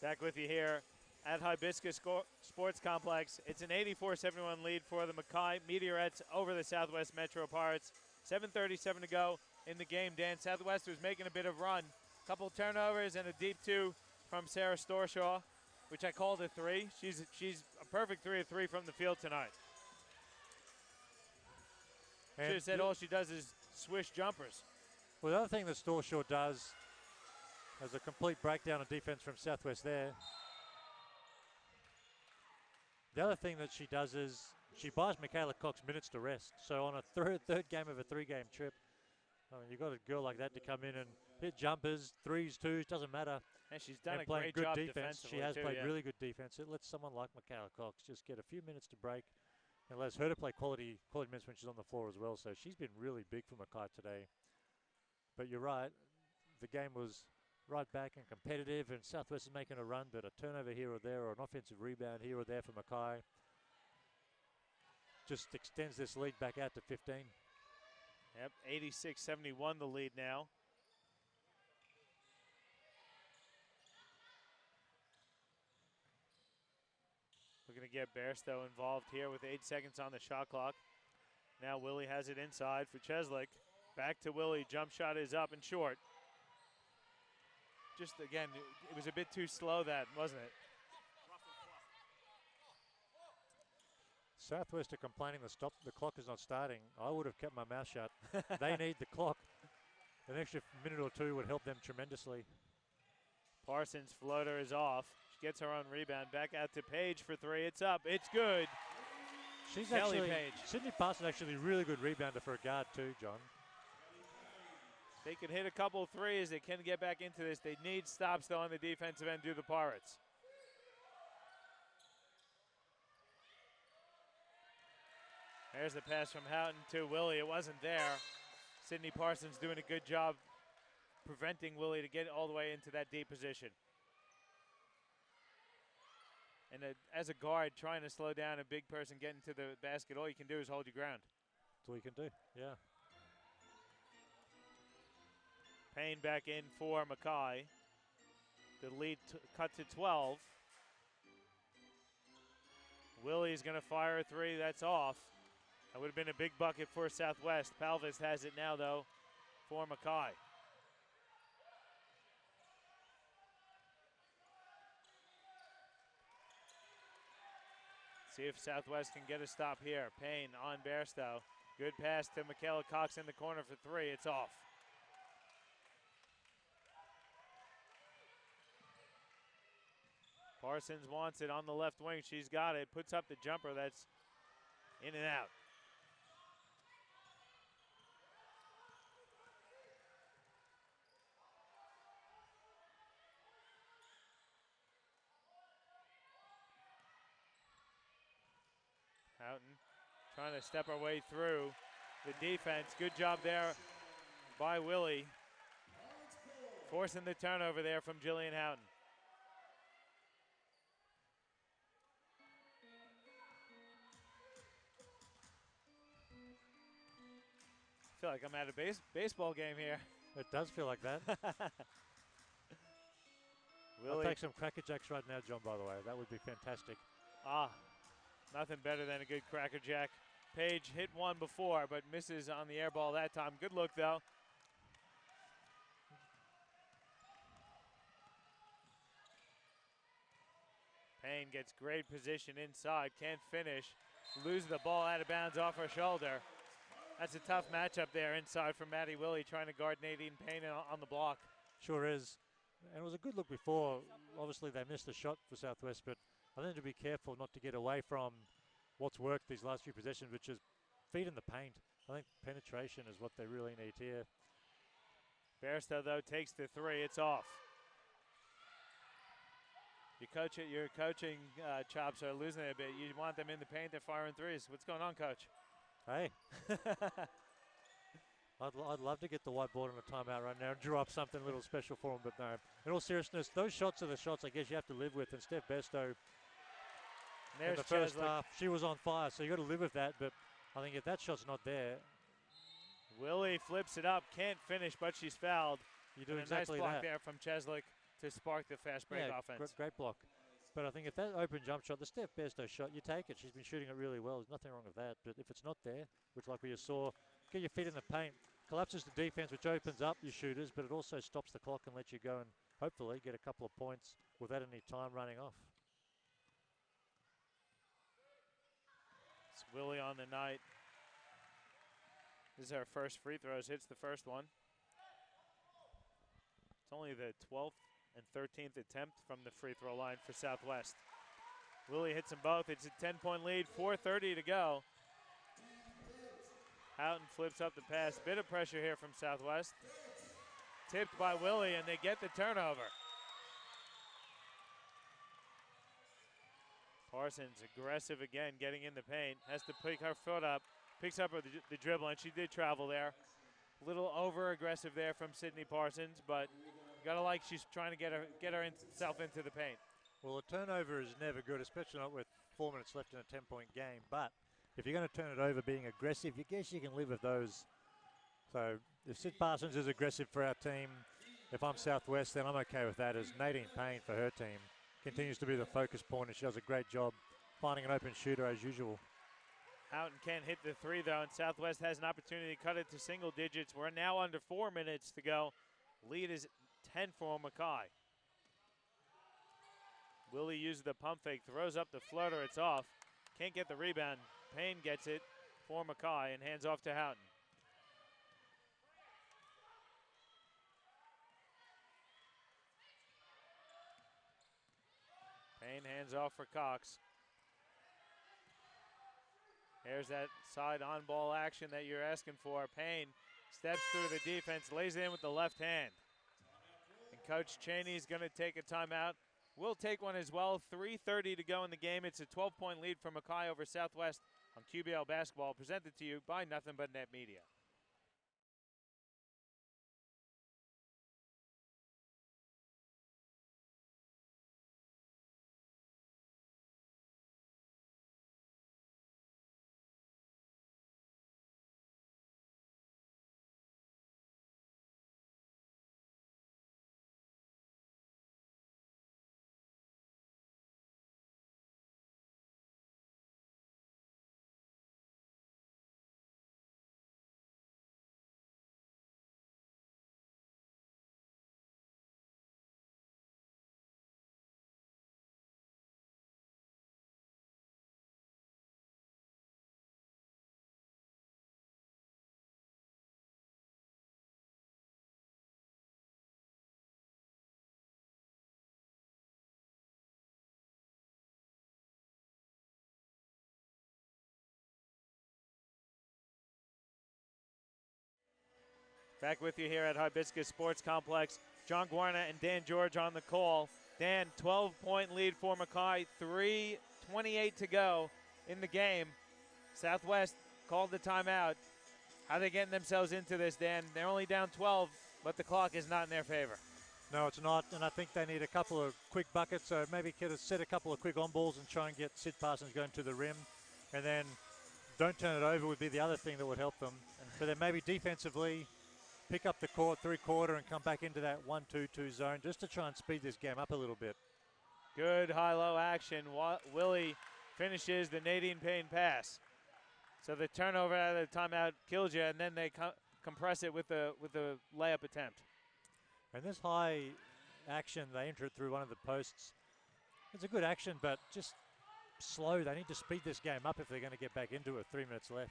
Back with you here at Hibiscus Sports Complex. It's an 84-71 lead for the Mackay Meteorettes over the Southwest Metro Pirates. 7:37 to go in the game. Dan, Southwest was making a bit of run. Couple turnovers and a deep two from Sarah Storshaw, which I called a three. She's a perfect 3 of 3 from the field tonight. Should have said all she does is swish jumpers. Well, the other thing that Storshaw does, there's a complete breakdown of defense from Southwest there. The other thing that she does is she buys Michaela Cox minutes to rest. So on a third game of a 3-game trip, I mean, you've got a girl like that to come in and hit jumpers, threes, twos, doesn't matter. And she's done a great great job defense. defensively. She has too, played really good defense. It lets someone like Michaela Cox just get a few minutes to break, and allows her to play quality minutes when she's on the floor as well. So she's been really big for Mackay today. But you're right, the game was right back and competitive, and Southwest is making a run, but a turnover here or there or an offensive rebound here or there for Mackay just extends this lead back out to 15. Yep, 86-71 the lead now. We're going to get Bairstow involved here with 8 seconds on the shot clock. Now Willie has it inside for Cheslick. Back to Willie. Jump shot is up and short. Just again, it was a bit too slow, that, wasn't it? Southwest are complaining the clock is not starting. I would have kept my mouth shut. They need the clock. An extra minute or two would help them tremendously. Parsons' floater is off. She gets her own rebound. Back out to Page for three. It's up. It's good. She's Kelly actually, Page. Sydney Parsons actually a really good rebounder for a guard too, John. They can hit a couple threes. They can get back into this. They need stops, though, on the defensive end, do the Pirates. There's the pass from Houghton to Willie. It wasn't there. Sydney Parsons doing a good job preventing Willie to get all the way into that deep position. And as a guard, trying to slow down a big person getting to the basket, all you can do is hold your ground. That's all you can do, yeah. Payne back in for Mackay. The lead cut to 12. Willie's going to fire a three. That's off. That would have been a big bucket for Southwest. Palvis has it now, though, for Mackay. See if Southwest can get a stop here. Payne on Bairstow. Good pass to Michaela Cox in the corner for three. It's off. Parsons wants it on the left wing. She's got it. Puts up the jumper. That's in and out. Houghton trying to step her way through the defense. Good job there by Willie. Forcing the turnover there from Jillian Houghton. I feel like I'm at a baseball game here. It does feel like that. I'll take some Cracker Jacks right now, John, by the way. That would be fantastic. Nothing better than a good Cracker Jack. Page hit one before, but misses on the air ball that time. Good look, though. Payne gets great position inside. Can't finish. Loses the ball out of bounds off her shoulder. That's a tough matchup there inside for Maddie Willie, trying to guard Nadine Payne on the block. Sure is. And it was a good look before. Obviously, they missed a shot for Southwest, but I think to be careful not to get away from what's worked these last few possessions, which is feet in the paint. I think penetration is what they really need here. Bairstow, though, takes the three. It's off. Your coaching chops are losing it a bit. You want them in the paint, they're firing threes. What's going on, Coach? Hey. I'd love to get the whiteboard on a timeout right now and draw up something a little special for them, but no. In all seriousness, those shots are the shots I guess you have to live with. And Steph Bairstow, in the first half, she was on fire, so you got to live with that. But I think if that shot's not there, Willie flips it up, can't finish, but she's fouled. You do exactly a nice block that there from Cheslick to spark the fast break offense. Great block. But I think if that open jump shot, the Steph Bairstow shot, you take it. She's been shooting it really well. There's nothing wrong with that. But if it's not there, which like we just saw, get your feet in the paint, collapses the defense, which opens up your shooters, but it also stops the clock and lets you go and hopefully get a couple of points without any time running off. It's Willie on the night. This is our first free throws. Hits the first one. It's only the 12th and 13th attempt from the free throw line for Southwest. Willie hits them both. It's a 10-point lead, 4:30 to go. Houghton flips up the pass. Bit of pressure here from Southwest. Tipped by Willie, and they get the turnover. Parsons aggressive again, getting in the paint. Has to pick her foot up. Picks up the dribble, and she did travel there. A little over-aggressive there from Sydney Parsons, but gotta like she's trying to get herself into the paint. Well, a turnover is never good, especially not with 4 minutes left in a 10-point game. But if you're going to turn it over being aggressive, you guess you can live with those. So if Sid Parsons is aggressive for our team, if I'm Southwest, then I'm okay with that, as Nadine Payne for her team continues to be the focus point, and she does a great job finding an open shooter as usual. Houghton can't hit the three, though, and Southwest has an opportunity to cut it to single digits. We're now under 4 minutes to go. Lead is 10 for Mackay. Willie uses the pump fake, throws up the floater, it's off. Can't get the rebound. Payne gets it for Mackay and hands off to Houghton. Payne hands off for Cox. There's that side on-ball action that you're asking for. Payne steps through the defense, lays it in with the left hand. And Coach Cheney's going to take a timeout. We'll take one as well. 3:30 to go in the game. It's a 12-point lead for Mackay over Southwest on QBL basketball, presented to you by Nothing But Net Media. Back with you here at Hibiscus Sports Complex. John Guarna and Dan George on the call. Dan, 12-point lead for Mackay, 3:28 to go in the game. Southwest called the timeout. How are they getting themselves into this, Dan? They're only down 12, but the clock is not in their favor. No, it's not, and I think they need a couple of quick buckets, so maybe could have set a couple of quick on-balls and try and get Sid Parsons going to the rim, and then don't turn it over would be the other thing that would help them. But then maybe defensively, pick up the court, three-quarter, and come back into that 1-2-2 zone just to try and speed this game up a little bit. Good high-low action. Willie finishes the Nadine Payne pass. So the turnover out of the timeout kills you, and then they compress it with the layup attempt. And this high action, they enter it through one of the posts. It's a good action, but just slow. They need to speed this game up if they're going to get back into it. 3 minutes left.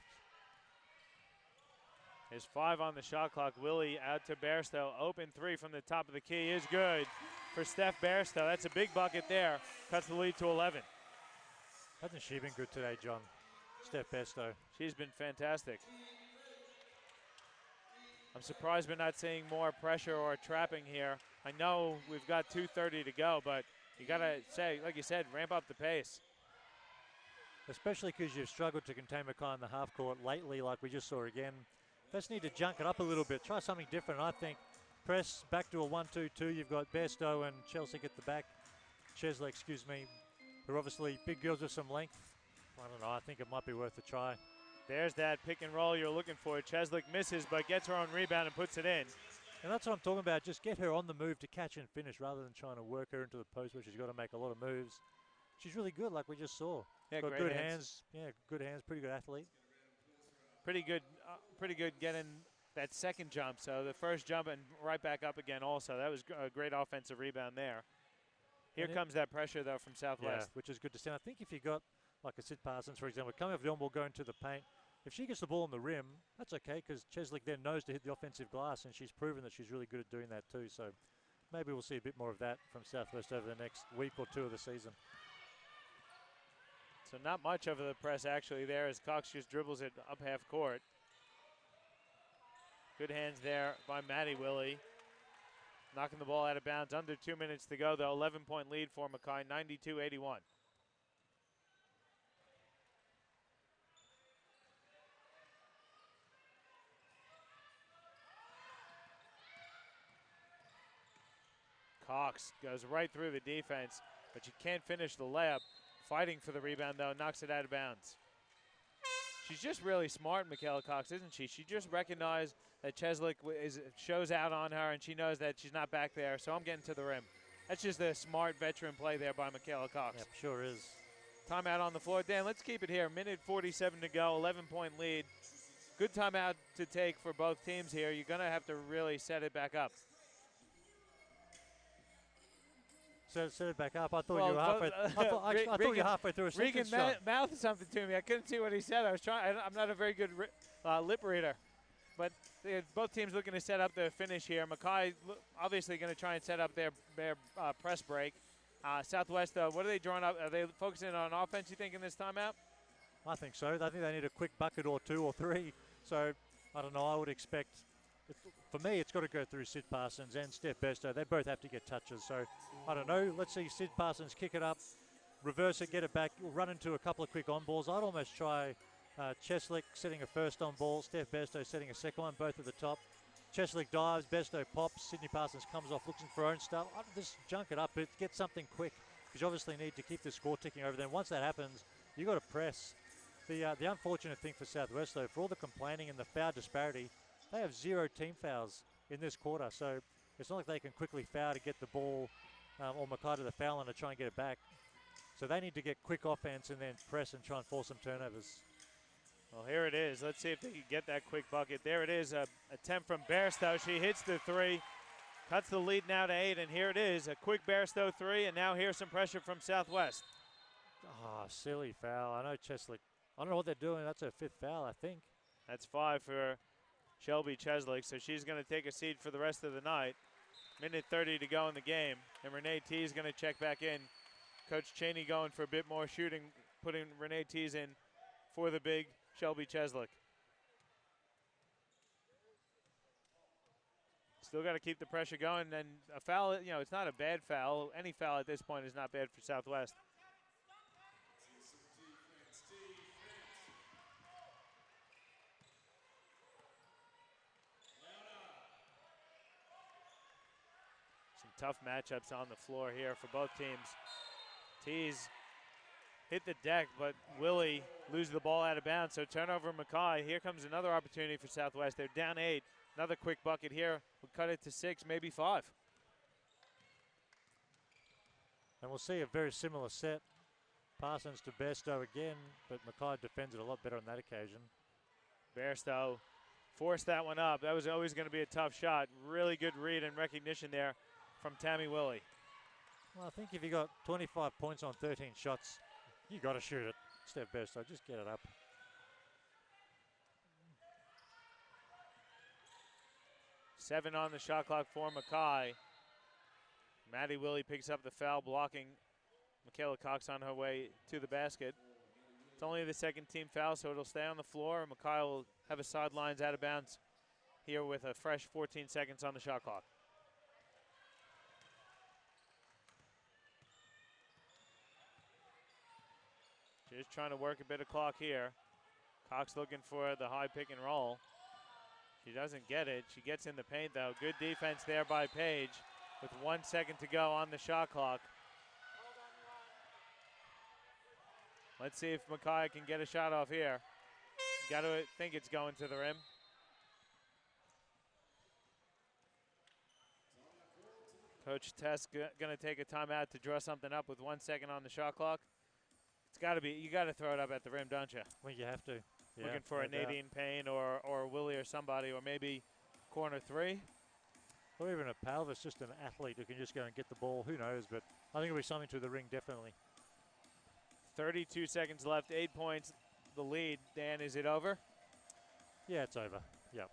There's 5 on the shot clock. Willie out to Bairstow. Open three from the top of the key is good for Steph Bairstow. That's a big bucket there. Cuts the lead to 11. Hasn't she been good today, John? Steph Bairstow. She's been fantastic. I'm surprised we're not seeing more pressure or trapping here. I know we've got 2:30 to go, but you got to say, like you said, ramp up the pace. Especially because you've struggled to contain Mackay in the half court lately, like we just saw again. Just need to junk it up a little bit. Try something different. I think press back to a 1-2-2. You've got Bairstow and Chelsea at the back. Chesley, excuse me. They're obviously big girls with some length. I don't know. I think it might be worth a try. There's that pick and roll you're looking for. Cheslick misses, but gets her on rebound and puts it in. And that's what I'm talking about. Just get her on the move to catch and finish rather than trying to work her into the post where she's got to make a lot of moves. She's really good, like we just saw. Yeah, got great good hands. Yeah, good hands. Pretty good athlete. Pretty good getting that second jump. So the first jump and right back up again also. That was a great offensive rebound there. Here comes that pressure, though, from Southwest. Yeah, which is good to see. I think if you got, like a Sid Parsons, for example, coming off the on-ball, going to the paint, if she gets the ball on the rim, that's okay because Cheslick then knows to hit the offensive glass, and she's proven that she's really good at doing that too. So maybe we'll see a bit more of that from Southwest over the next week or two of the season. So not much of the press actually there as Cox just dribbles it up half court. Good hands there by Maddie Willie. Knocking the ball out of bounds. Under 2 minutes to go, though. 11-point lead for Mackay, 92-81. Cox goes right through the defense, but she can't finish the layup. Fighting for the rebound, though, knocks it out of bounds. She's just really smart, Michaela Cox, isn't she? She just recognized that Cheslick shows out on her, and she knows that she's not back there, so I'm getting to the rim. That's just a smart veteran play there by Michaela Cox. Yep, sure is. Timeout on the floor. Dan, let's keep it here. Minute 47 to go, 11-point lead. Good timeout to take for both teams here. You're going to have to really set it back up. Set it back up. I thought you were halfway. I thought you were halfway through a sentence. Regan mouthed something to me. I couldn't see what he said. I'm not a very good lip reader, but both teams looking to set up the finish here. Mackay obviously going to try and set up their press break. Southwest, what are they drawing up? Are they focusing on offense, you think, in this timeout? I think so. I think they need a quick bucket or two or three. So, I don't know. I would expect, for me, it's got to go through Sid Parsons and Steph Besto. They both have to get touches. So, I don't know. Let's see Sid Parsons kick it up, reverse it, get it back, run into a couple of quick on balls. I'd almost try Cheslick setting a first on ball, Steph Besto setting a second one, both at the top. Cheslick dives, Besto pops, Sydney Parsons comes off looking for her own stuff. I'd just junk it up, but get something quick, because you obviously need to keep the score ticking over there. Once that happens, you've got to press. The unfortunate thing for Southwest, though, for all the complaining and the foul disparity, they have 0 team fouls in this quarter. So it's not like they can quickly foul to get the ball or Mackay to the foul line to try and get it back. So they need to get quick offense and then press and try and force some turnovers. Well, here it is. Let's see if they can get that quick bucket. There it is, a attempt from Bairstow. She hits the three, cuts the lead now to 8, and here it is, a quick Bairstow three, and now here's some pressure from Southwest. Oh, silly foul. I know Cheslick. I don't know what they're doing. That's her 5th foul, I think. That's 5 for Shelby Cheslick, so she's going to take a seat for the rest of the night. Minute 30 to go in the game, and Renee T is going to check back in. Coach Cheney going for a bit more shooting, putting Renee T's in for the big Shelby Cheslick. Still got to keep the pressure going, and a foul, it's not a bad foul. Any foul at this point is not bad for Southwest. Tough matchups on the floor here for both teams. Tees hit the deck, but Willie loses the ball out of bounds, so turnover Mackay. Here comes another opportunity for Southwest. They're down 8. Another quick bucket here. We'll cut it to 6, maybe 5. And we'll see a very similar set. Parsons to Bairstow again, but Mackay defends it a lot better on that occasion. Bairstow forced that one up. That was always going to be a tough shot. Really good read and recognition there from Tammy Willie. Well, I think if you got 25 points on 13 shots, you got to shoot it. Steph Bairstow, just get it up. Seven on the shot clock for Mackay. Maddie Willie picks up the foul, blocking Michaela Cox on her way to the basket. It's only the second team foul, so it'll stay on the floor. Mackay will have a sidelines out of bounds here with a fresh 14 seconds on the shot clock. Just trying to work a bit of clock here. Cox looking for the high pick and roll. She doesn't get it. She gets in the paint, though. Good defense there by Page with 1 second to go on the shot clock. Let's see if Mackay can get a shot off here. Got to think it's going to the rim. Coach Tess going to take a timeout to draw something up with 1 second on the shot clock. It's got to be, you got to throw it up at the rim, don't you? Well, you have to. Yeah, looking for a Nadine Payne or Willie or somebody, or maybe corner 3. Or even a Palvis, just an athlete who can just go and get the ball. Who knows? But I think it'll be something to the ring, definitely. 32 seconds left, 8 points, the lead. Dan, is it over? Yeah, it's over. Yep.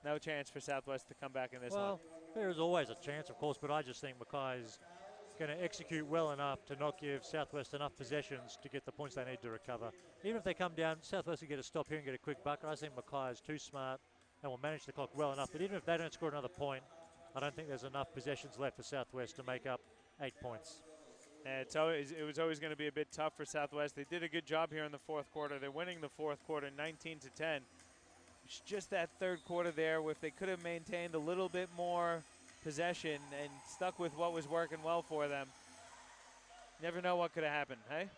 No chance for Southwest to come back in this one. Well, there is always a chance, of course, but I just think Mackay's going to execute well enough to not give Southwest enough possessions to get the points they need to recover. Even if they come down, Southwest will get a stop here and get a quick bucket. I think Mackay is too smart and will manage the clock well enough. But even if they don't score another point, I don't think there's enough possessions left for Southwest to make up 8 points. And it was always going to be a bit tough for Southwest. They did a good job here in the fourth quarter. They're winning the fourth quarter 19-10. It's just that third quarter there where if they could have maintained a little bit more possession and stuck with what was working well for them. Never know what could have happened, hey?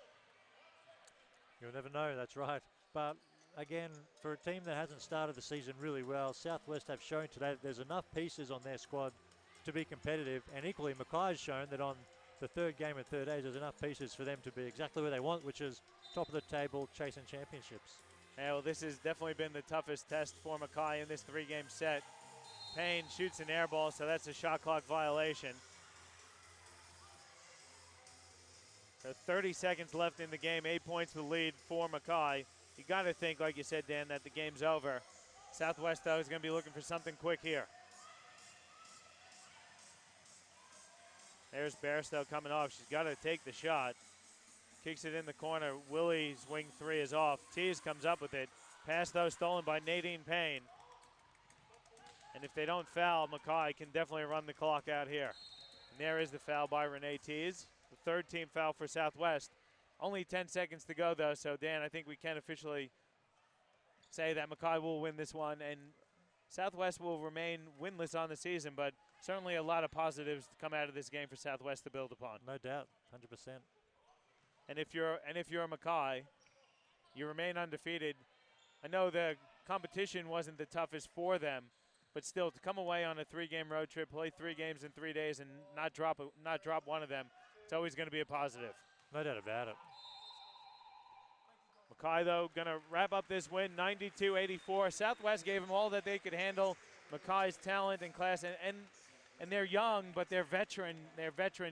You'll never know, that's right. But again, for a team that hasn't started the season really well, Southwest have shown today that there's enough pieces on their squad to be competitive, and equally Mackay's shown that on the third game of 3 days there's enough pieces for them to be exactly where they want, which is top of the table, chasing championships. Yeah, well, this has definitely been the toughest test for Mackay in this 3-game set. Payne shoots an air ball, so that's a shot clock violation. So 30 seconds left in the game, 8 points to lead for Mackay. You got to think, like you said, Dan, that the game's over. Southwest, though, is going to be looking for something quick here. There's Bairstow coming off. She's got to take the shot. Kicks it in the corner. Willie's wing 3 is off. Tease comes up with it. Pass, though, stolen by Nadine Payne. And if they don't foul, Mackay can definitely run the clock out here. And there is the foul by Renee Tease. The third team foul for Southwest. Only 10 seconds to go, though, so Dan, I think we can officially say that Mackay will win this one, and Southwest will remain winless on the season, but certainly a lot of positives to come out of this game for Southwest to build upon. No doubt, 100%. And if you're Mackay, you remain undefeated. I know the competition wasn't the toughest for them, but still to come away on a 3-game road trip, play 3 games in 3 days, and not drop one of them, it's always going to be a positive. No doubt about it. Mackay, though, going to wrap up this win, 92-84. Southwest gave them all that they could handle. Mackay's talent and class, and they're young, but they're veteran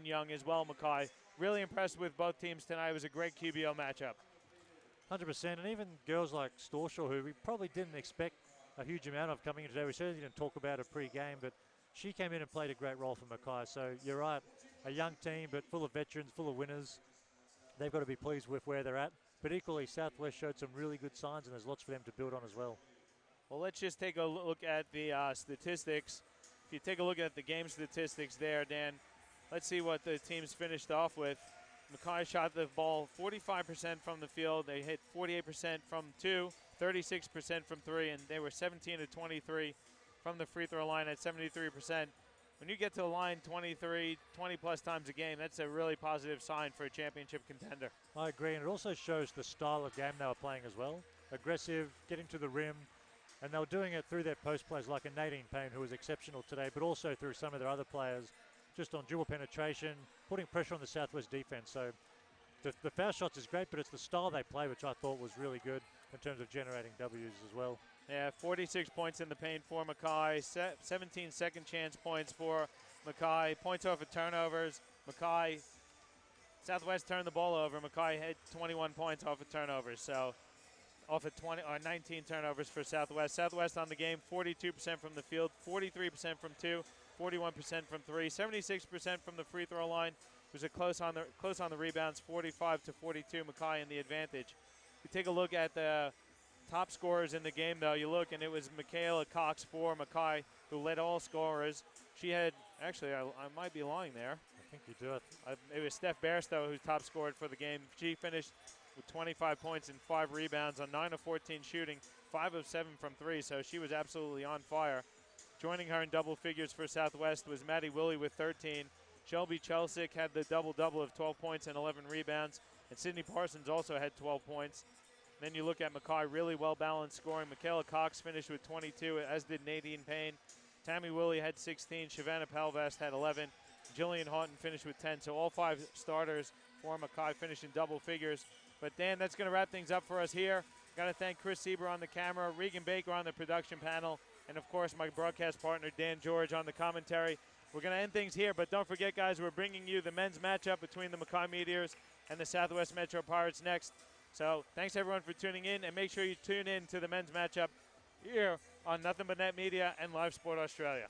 young as well, Mackay. Really impressed with both teams tonight. It was a great QBL matchup. 100%, and even girls like Storshaw, who we probably didn't expect a huge amount of coming in today. We certainly didn't talk about her pre-game, but she came in and played a great role for Mackay. So you're right, a young team, but full of veterans, full of winners. They've got to be pleased with where they're at. But equally, Southwest showed some really good signs, and there's lots for them to build on as well. Well, let's just take a look at the statistics. If you take a look at the game statistics there, Dan, let's see what the teams finished off with. Mackay shot the ball 45% from the field. They hit 48% from 2, 36% from 3, and they were 17 to 23 from the free throw line at 73%. When you get to the line 20-plus times a game, that's a really positive sign for a championship contender. I agree, and it also shows the style of game they were playing as well. Aggressive, getting to the rim, and they were doing it through their post plays like a Nadine Payne, who was exceptional today, but also through some of their other players, just on dribble penetration, putting pressure on the Southwest defense. So the foul shots is great, but it's the style they play, which I thought was really good in terms of generating W's as well. Yeah, 46 points in the paint for Mackay, 17 second chance points for Mackay, points off of turnovers. Mackay, Southwest turned the ball over. Mackay had 21 points off of turnovers, so off of 19 turnovers for Southwest. Southwest on the game, 42% from the field, 43% from 2, 41% from 3, 76% from the free throw line. It was close on the rebounds, 45 to 42. Mackay in the advantage. If you take a look at the top scorers in the game, though, you look, and it was Michaela Cox for Mackay who led all scorers. She had, actually, I might be lying there. I think you do it. It was Steph Bairstow who top scored for the game. She finished with 25 points and 5 rebounds on 9 of 14 shooting, 5 of 7 from 3, so she was absolutely on fire. Joining her in double figures for Southwest was Maddie Willie with 13. Shelby Chelsick had the double-double of 12 points and 11 rebounds, and Sydney Parsons also had 12 points. Then you look at Mackay, really well-balanced scoring. Michaela Cox finished with 22, as did Nadine Payne. Tammy Willie had 16. Shavannah Palvast had 11. Jillian Houghton finished with 10. So all 5 starters for Mackay finished in double figures. But, Dan, that's going to wrap things up for us here. Got to thank Chris Sieber on the camera, Regan Baker on the production panel, and, of course, my broadcast partner, Dan George, on the commentary. We're going to end things here, but don't forget, guys, we're bringing you the men's matchup between the Mackay Meteors and the Southwest Metro Pirates next. So thanks, everyone, for tuning in, and make sure you tune in to the men's matchup here on Nothing But Net Media and Live Sport Australia.